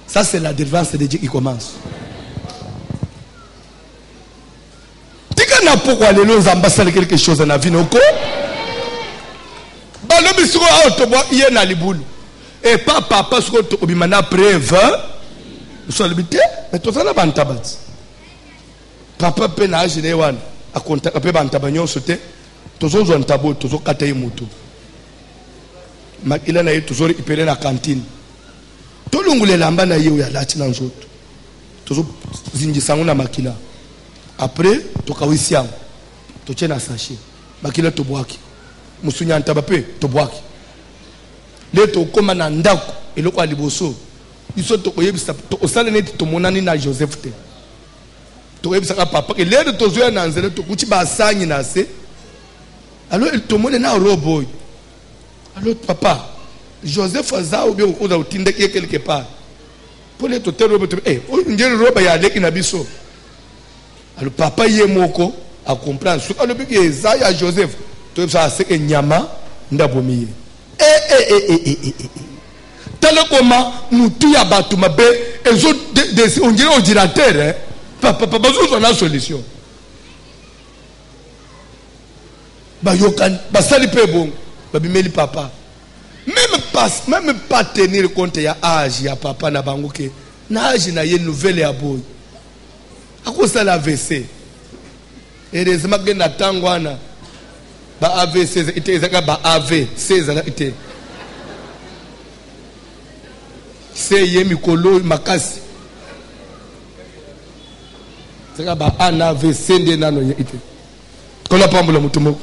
Ça c'est la délivrance de Dieu qui commence. Tika na pourquoi lelo nzamba sala quelque chose na vie noko balobi siko auto bo ye na libulu et papa siko to obimana preuve. Nous sommes habités, mais tout ça là bantabat. Papa pena ajine wan a contact pe bantabanyo sote tozo zo ntabo tozo kataye moto. Makila na ye tozo ipele na cantine. To lungule lamba na ye ya lati na nzoto. Tozo zingisango na makila. Après to kawisiam. To chena sachet. Makila to boaki. Musunya ntaba pe to boaki. Le to koma na ndako eloko aliboso. Iso to oyebisa to osala neti to monani na Joseph te to oyebisa ka papa ke lero to zoya na nzele to kuchi ba sanyi na se alors il to mone na robo alors papa Joseph azao bien ko za utinde quelque part pour le to te robo to ngeli roba ya leki na biso alors papa ye moko a comprendre so alors bi ke za ya Joseph to oyebisa se ke nyama ndabomiye tel comment nous tout ya batu mabe ezo on dirait ordinateur papa on a solution ba yokan ba sali pe bon ba bimeli papa même pas tenir compte ya âge ya papa na bango ke Nage na ye nouvelle ya boy. Akosa la AVC. Heureusement que na tangwana ba AVC ite ezaka ba AV 16 ite. C'est ye mikolo makasi. C'est ba ana AVC nde nano ye ite. Kola pambola mutumo.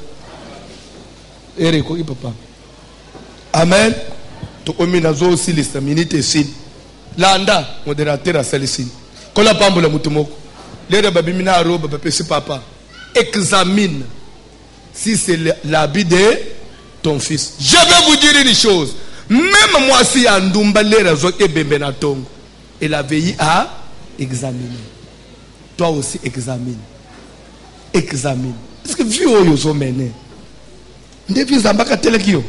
Ere ko papa. Amen. To omina zo aussi les minutes ici. Landa modérateur à celle-ci. Kola pambola mutumo. Lere babimina roba papa papa. Examine si c'est l'habit de ton fils. Je vais vous dire une chose. Même moi, si Andumba les raisons et Bembenaton, il a veillé à examiner. Toi aussi, examine. Examine. Parce que vu où ils ont mené. Depuis Zambaka Telekio.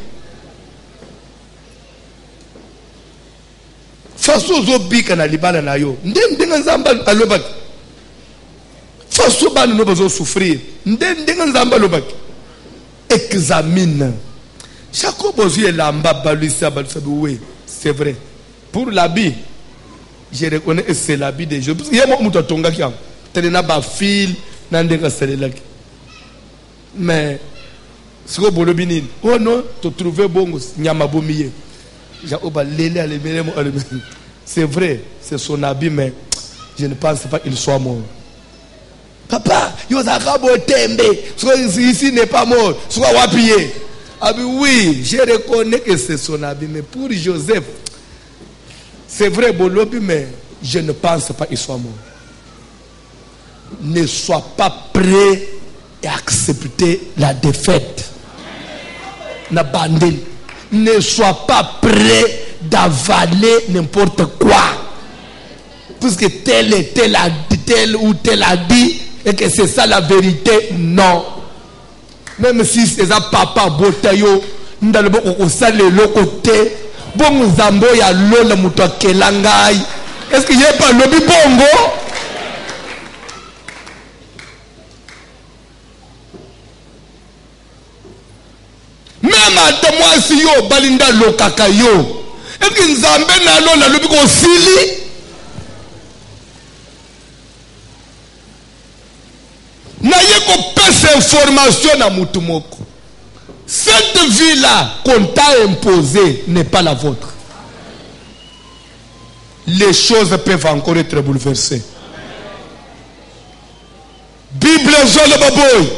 Faso Zobika na libala na yo. Ndem Zamba alobak. Faso ba no bazo souffrir. Ndem Zamba alobak. Examine. Jacob Ozu lamba balisa oui, c'est vrai. Pour l'habit, je reconnais que c'est l'habit des gens. Parce qu'il y a mon tonga qui a tellement ba fil n'andega selelaki. Mais ce que vous le oh non, tu trouves bon nyama bomiye. C'est vrai, c'est son habit, mais je ne pense pas qu'il soit mort. Papa, ici n'est pas mort. Soit wapiye. Ah oui, je reconnais que c'est son habit, mais pour Joseph, c'est vrai, Bolobi, mais je ne pense pas qu'il soit mort. Ne sois pas prêt à accepter la défaite. Ne sois pas prêt d'avaler n'importe quoi. Puisque tel ou tel a dit, et que c'est ça la vérité, non. Même si c'est un papa botayo, nous allons le côté. Bon, Zambo ya lola muto kelangai. Est-ce qu'il n'y a pas le bongo? Même à moi si yo balinda lokaka yo. Est-ce que Nzambe na lola le biko sili? N'ayez pas information à Moutoumoko. Cette vie-là qu'on t'a imposée n'est pas la vôtre. Les choses peuvent encore être bouleversées. Bible Jean Baboy.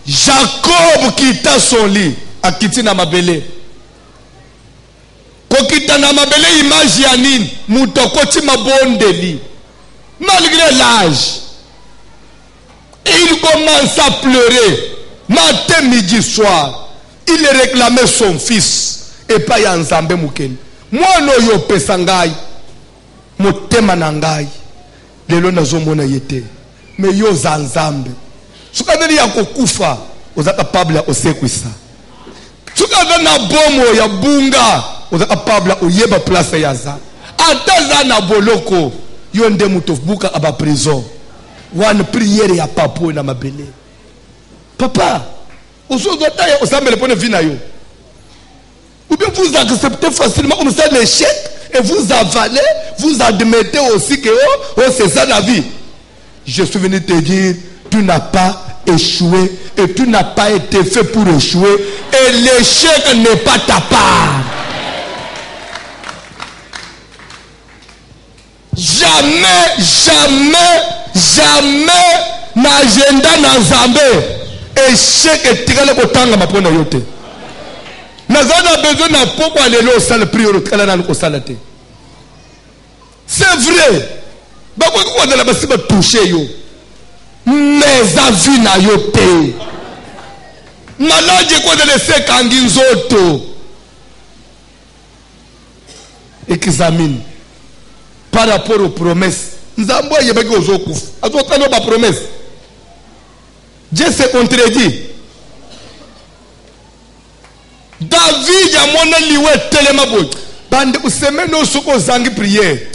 Jacob quitta son lit à Kitina Mabele. Kokita na Mabele image yanine Moutokoti Mabondeli. Malgré l'âge. Et il commence à pleurer. Matin, midi, soir. Il réclamait son fils. Et pas Yanzambe Mukeli. Moi, no yo pesangai. Motema nangai. Lelo nazo mona yete. Mais yo zanzambe. Sukadeli ya kokufa. Oza capable ya osekwisa. Sukadeli na bomo ya bunga. Oza capable ya oyeba place ya za. Ataza na boloko. Yo nde mutofubuka aba prison. One prière ya papo na mabele. Papa, ou bien vous acceptez facilement comme ça l'échec et vous avalez, vous admettez aussi que oh, c'est ça la vie. Je suis venu te dire, tu n'as pas échoué et tu n'as pas été fait pour échouer et l'échec n'est pas ta part. Jamais, n'agenda n'azambe échec et tirale kotanga mapona yote. N'azana besoin na poko alelo sale priorité kala na ko salate. C'est vrai. Ba ko ko na ba siba toucher yo. Mais avi na yote. Malade ko de laisser kangi nzoto. Examine par rapport aux promesses. Nzambo yebaki ozokufa. Azokano ba promesse. Dieu se contredit. David a mona liwe telema boy. Bande usemeno soko zangi prière.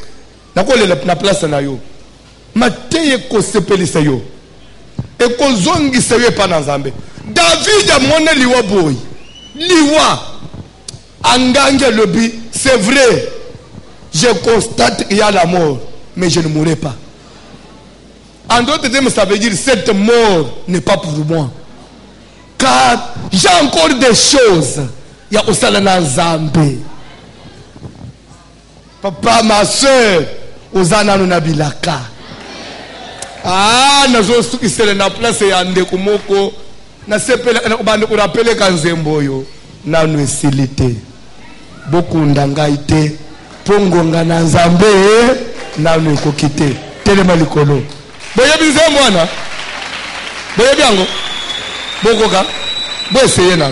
Nakole na place na yo. Mateye ko sepelisa yo. E ko zongi sewe pa na Nzambe. David a mona liwa boy. Liwa. Angange lobi, c'est vrai. je constate qu'il y a la mort, mais je ne mourrai pas. En d'autres termes, ça veut dire cette mort n'est pas pour moi. Car j'ai encore des choses. Il y a aussi la Zambé. Papa, ma soeur, Ozana Nunabilaka. Ah, nazo suki sele na place ya Ndekumoko. Na sepele na kurapele kanzemboyo. Na nuesilite. Boku ndangaite. Pongo ngana Nzambe. Na nuekokite. Telema likolo. Boye bize mwana. Boye biango. Bokoka. Boye seye na.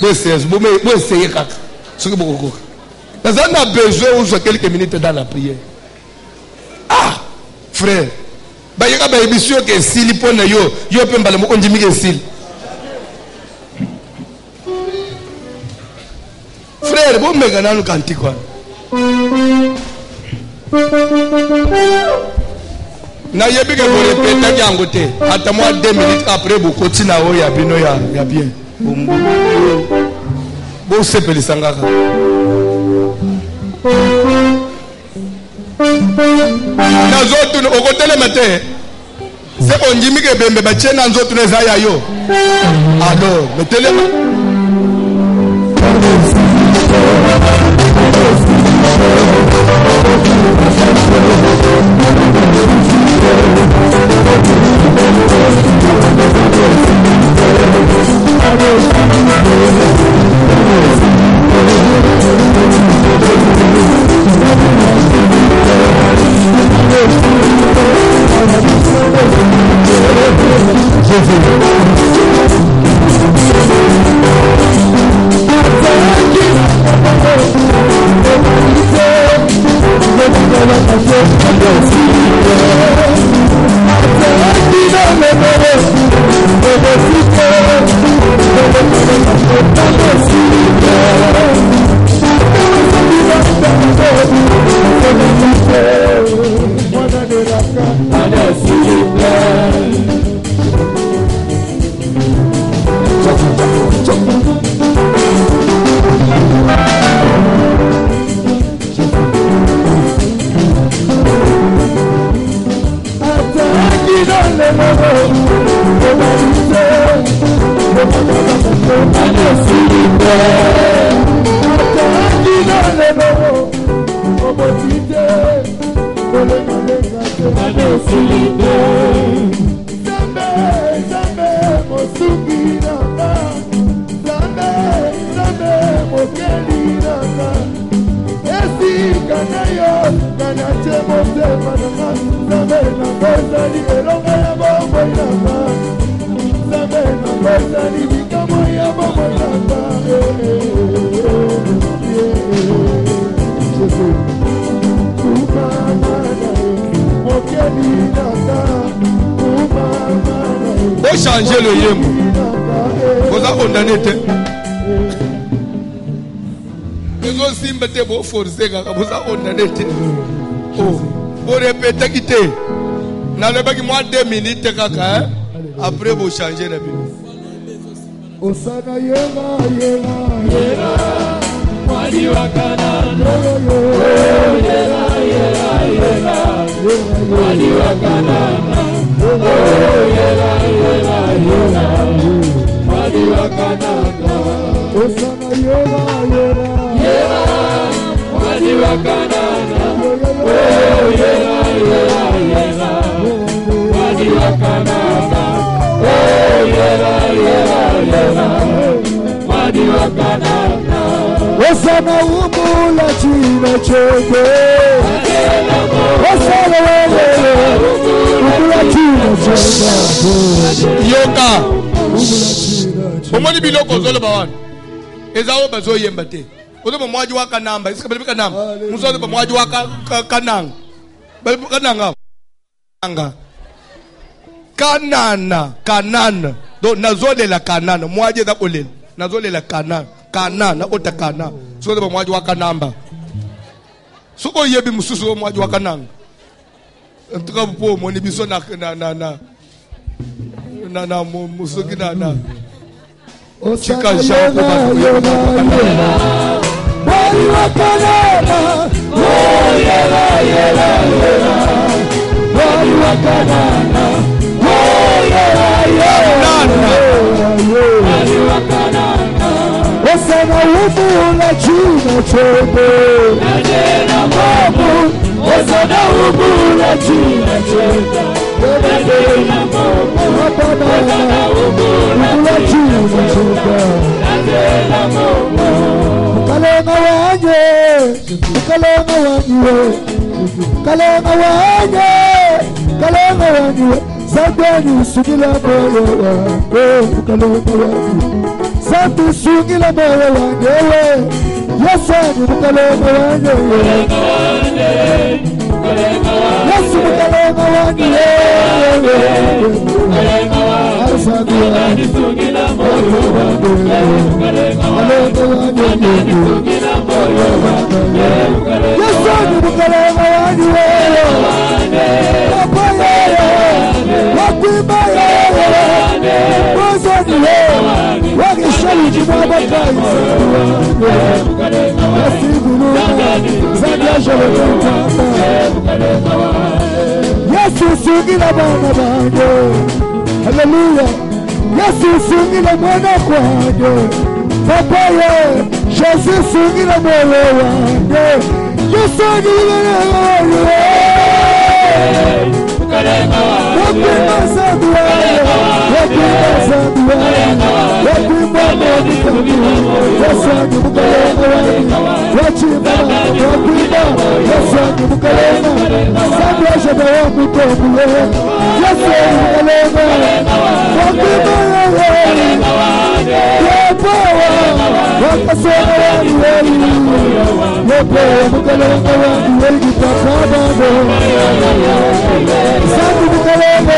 Boye seye. Boye seye kaka. Suki bokoka. Nous avons besoin de quelques minutes dans la prière. Ah, frère. Il y a des émissions qui sont si pour nous. Yo peux me parler de mon si. Frère, bon me gagner nous cantique quoi. Na yebi que vous répétez à côté. Attends-moi 2 minutes après vous continuez à oya bino ya bien. Bon c'est peli sangaka. Nazotu okotele mate. C'est on dit que bembe ba tchena nzotu neza ya yo. Alors, mettez-le. Changer le yem. Vous avez condamné. Vous aussi mettez vos forces. Vous avez condamné. Oh, vous répétez quitter. Dans le bac, moi 2 minutes, après vous changez la vie. Osana yera yera yera. Madi wakana. Yera yera yera. Madi wakana. Yera yera yera. Madi wakana. Osana yera yera. Yera. Madi wakana. Yera yera yera. Madi wakana. Yera yera yera. Madi wakana. Osana umula china cheke. Osana umula china cheke. Yoka. Omoni biloko zolo bawan. Ezao bazo yembate. Ozo ba mwaji waka namba. Iska balibi kanamba. Muso ba mwaji waka kanang. Balibi kananga. Kanana. Do nazole la kanana. Mwaji da olel. Nazole la kanana. Kanana ota kana. So ba mwaji waka namba. Suko yebi mususu mwaji waka nanga. Ntuka po moni biso na musuki na chika shako ba. Osana ubu la china chobe Nadena mobu Osana ubu la china chobe Nadena mobu Osana ubu la china chobe Nadena mobu Kalenga wanye Kalenga wanye Kalenga wanye Kalenga wanye Sabani sugila moyo wange Kalenga wanye Sabi sugila moyo wange Yesani mukalenga wange Yesu mukalenga wange Sabi sugila moyo wange Kalenga wange Yesani mukalenga wange Wakwimba Wakishali jimaba kaisa Yesu sungila bana bange Hallelujah Yesu sungila mwana kwange Papa ye Yesu sungila mwana wange Yesu sungila mwana wange Wakima sadwa Wakima sadwa Wakima sadwa Yesu mukalenga Wachima Wakima Yesu mukalenga Sadwa shaba wakutobu Yesu mukalenga Wakima Yepawa Wakasona wani Yepawa mukalenga wani Kitapaba Sandu mukalenga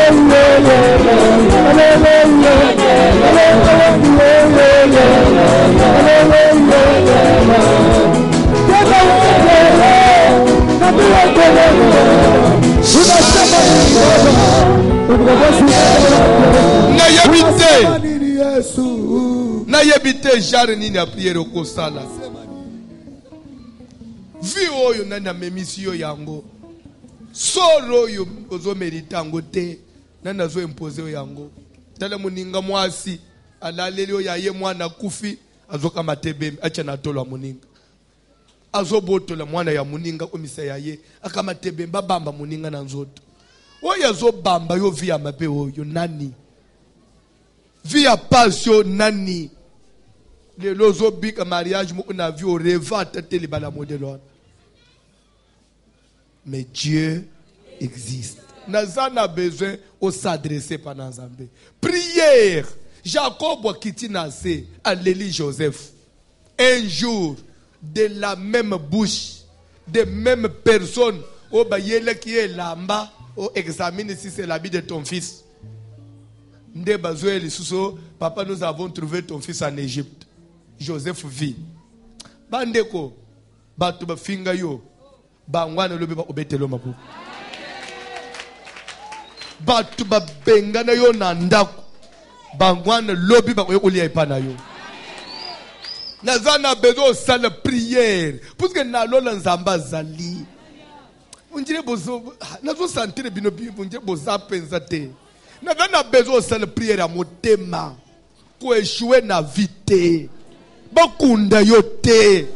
Na yebite jare nini a prière ko sala. Vi oyo nana memisio yango. Soro yo ozo meritango te. Nana zo impose yango. Tala muninga mwasi alalelio ya ye mwana kufi azoka matebe acha na tolo muninga. Azoboto la mwana ya muninga komisa ya ye akamatebe babamba muninga na nzoto. Oya zo bamba yo via mape oyo nani. Via passion nani. Le lozo bika mariage mo na vie au reva tete li bala modelo. Mais Dieu existe. Nazana a besoin de s'adresser par Nazambé. Prière. Jacob a quitté Nazé à l'Élie Joseph. Un jour, de la même bouche, de même personne, au bayele qui est là-bas, au examine si c'est l'habit de ton fils. Papa, nous avons trouvé ton fils en Égypte. Joseph vit. Bandeko, batuba finga yo, bangwana lobi ba obetelo mabu. Batuba bengana yo nandako, bangwana lobi ba olia ipana yo. Nazana bezo sala prière, parce que na lola nzamba zali. Unjire bozo, nazo santire bino bino, unjire boza pensate. Nazana bezo sala prière à motema, pour échouer na vite. Bakunda yote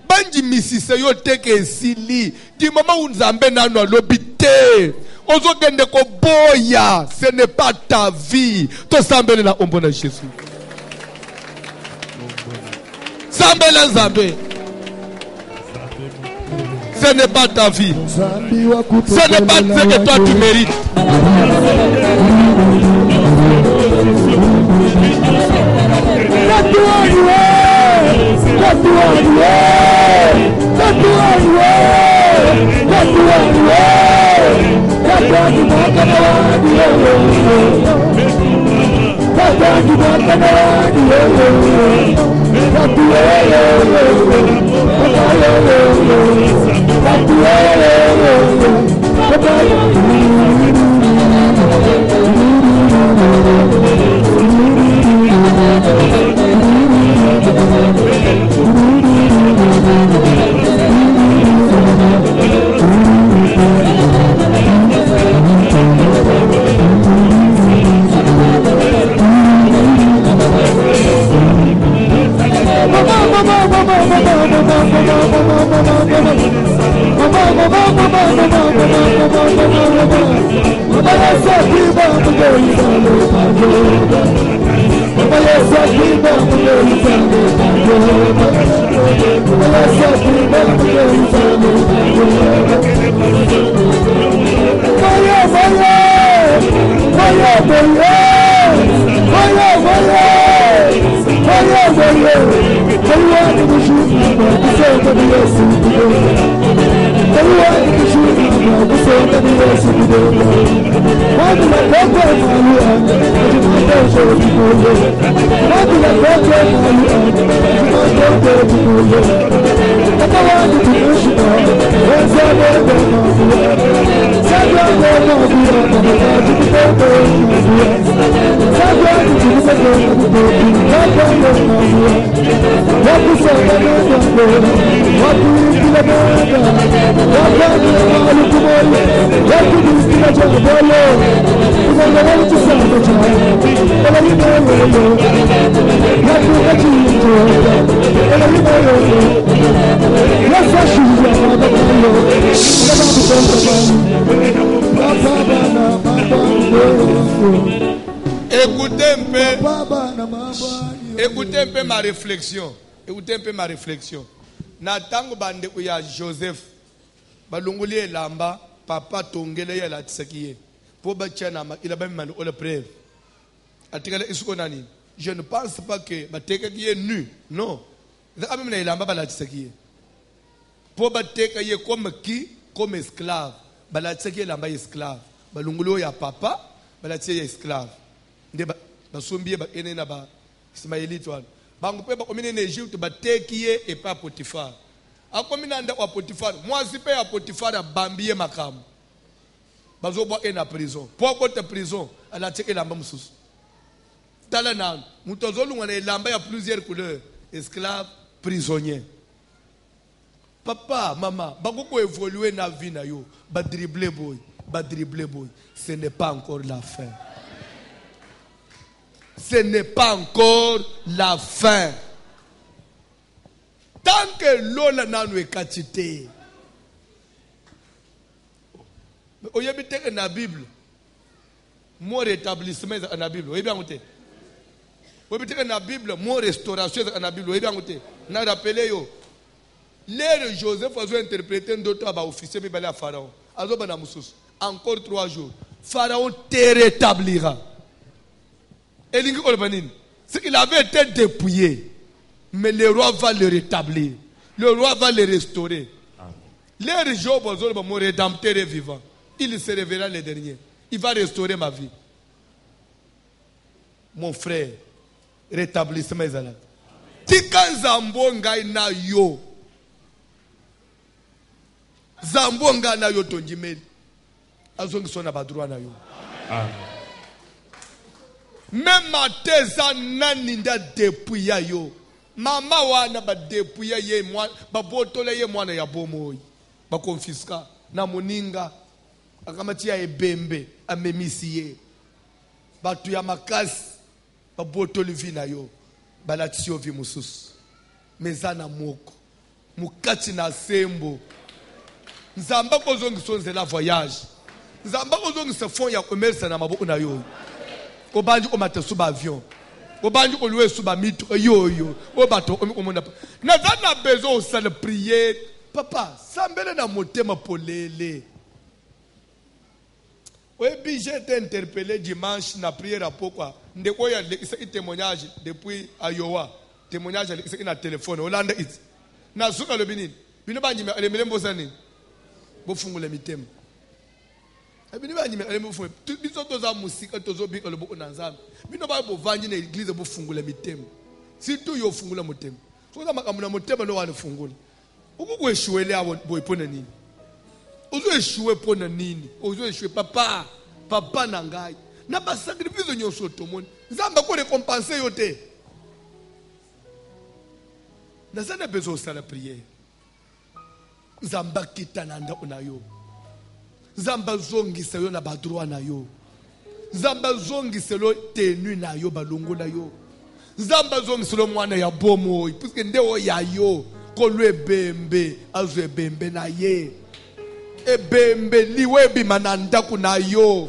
banji misisa yote ke sili di mama unzambe nano lobite ozogende ko boya ce n'est pas ta vie to sambele na ombo na Jésus sambele nzambe ce n'est pas ta vie ce n'est pas ce que toi tu mérites Écoutez un peu ma réflexion. Écoutez un peu ma réflexion. Natango bande ya Joseph. Balunguli lamba papa tongele ya la tsakiye. Po bachana il a même mal au preuve. Atikala isuko nani. Je ne pense pas que bateka qui est nu. Non. Ça même na lamba bala tsakiye. Po bateka ye comme qui comme esclave. Bala tsakiye lamba esclave. Balunguli ya papa bala tsakiye esclave. Ndeba basombiye ba enena ba Ismaélite wana. Bango pe ba komine na Egypte ba tekiye et pas Potiphar. Akomina nda wa Potiphar. Moi si pe ya Potiphar bambiye makamu. Bazo bo en prison. Pourquoi te prison? Ala teke lamba mususu. Tala na mutozo lunga na lamba ya plusieurs couleurs. Esclave, prisonnier. Papa, maman, bango ko évoluer na vie na yo. Ba dribbler boy. Ce n'est pas encore la fin. Ce n'est pas encore la fin. Tant que l'on n'a pas quantité. Vous avez dans la Bible. Mon rétablissement est dans la Bible. Vous avez bien. Vous avez dans la Bible. Mon restauration est dans la Bible. Vous avez bien. Vous avez rappelé yo. L'air Joseph a interprété d'autres officiers mais à Pharaon. Encore 3 jours. Pharaon te rétablira. C'est qu'il avait été dépouillé. Mais le roi va le rétablir. Le roi va le restaurer. Les Job, mon rédempteur est vivant. Il se révélera le dernier. Il va restaurer ma vie. Mon frère, rétablissement ezala. Tika zambo ngai na yo. Zambo ngai na yo tonjimeli. Azongi sona badroit na yo. Amen. Même ma teza nani nda dépouilla yo. Mama wana ba dépouilla ye moi ba botole ye mwana ya bomoyi. Ba confisca na moninga akamati ya ebembe amemisi ye. Batu ya makasi ba botole vina yo. Balatio vi mususu. Mezana moko. Mukati na sembo. Nzamba kozongi sonze la voyage. Nzamba kozongi se fond ya commerce na maboko na yo. Obanji omate suba avion. Obanji oluwe suba mitro yo. Obato omona. Na zana besoin au salle prier. Papa, sambele na motema polele. Oui, j'ai été interpellé dimanche na prière à pourquoi. Ndeko ya un témoignage depuis Iowa. Témoignage c'est na téléphone. Olanda it. Na suka le binin. Bino banji me elembo sani. Bo fungula mitema. Bino banji me elembo fungula. Biso toza musique tozo bika le bo nanzana. Bino ba bo vanji na église bo fungula mitema. Surtout yo fungula motema. So za makamuna motema no wana fungula. Uku eshuele abo boy pona nini? Ozo eshuwe pona nini? Ozo eshuwe papa na ngai. Na ba sacrifice nyonso tomoni. Nzamba ko récompenser yo te. Na sana bezo sala prière. Nzamba kitananda una yo. Nzamba zongi seyo na badroit na yo. Nzamba zongi selo tenu na yo balongo na yo. Nzamba zongi selo mwana ya bomo puisque ndeo ya yo. Kolwe bembe azwe bembe na ye. ebembe liwe bimana ndaku na yo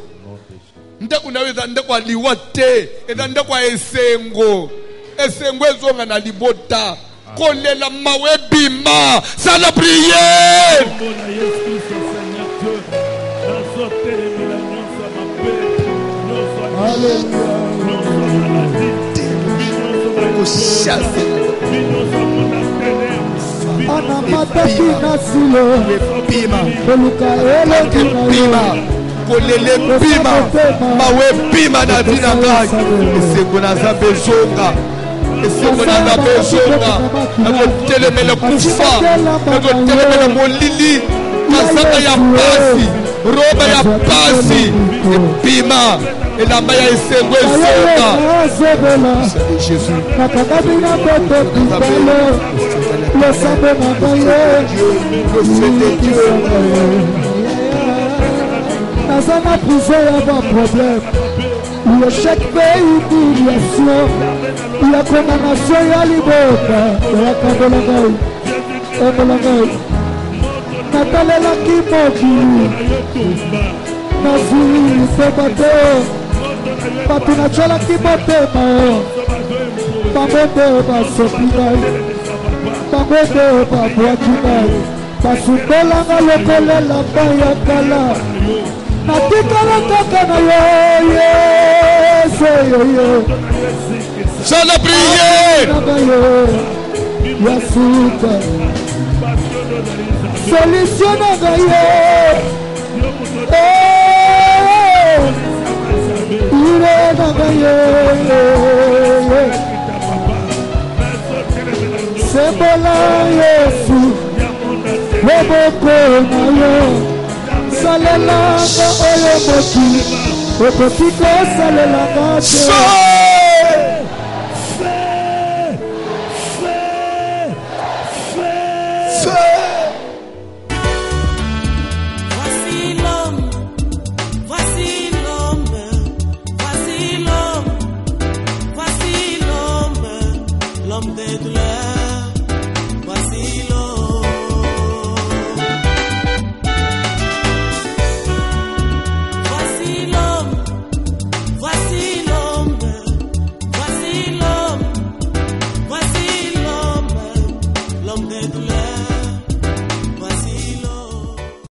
ndaku na eza ndaku aliwa te eza ndaku esengo ezonga na libota kolela mawe bima sala prière. Kolele bima mawe bima na vina ngai esengo na zambe zonga esengo na zambe zonga nakotelemela kufa nakotelemela molili kasaka ya pasi roba ya pasi ebima elamba ya esengo ezonga Jésus Nazana prison ya ba problème. Il y a chaque pays humiliation. Il y a condamnation ya liboka. Ya kabolangai. Kabolangai. Natalela kimokili. Nazuli sebato. Patina chola kimotema. Pamote basopinai. Pamote babwakinai. Basundolanga lokolela bayakala. Natikala kaka na yo yo. Sans la prière. Yasuka. Solution na yo. Ire na yo. Sebola Yesu. Woboko na yo. Salelanga oyo moki. Okotiko salelanga te.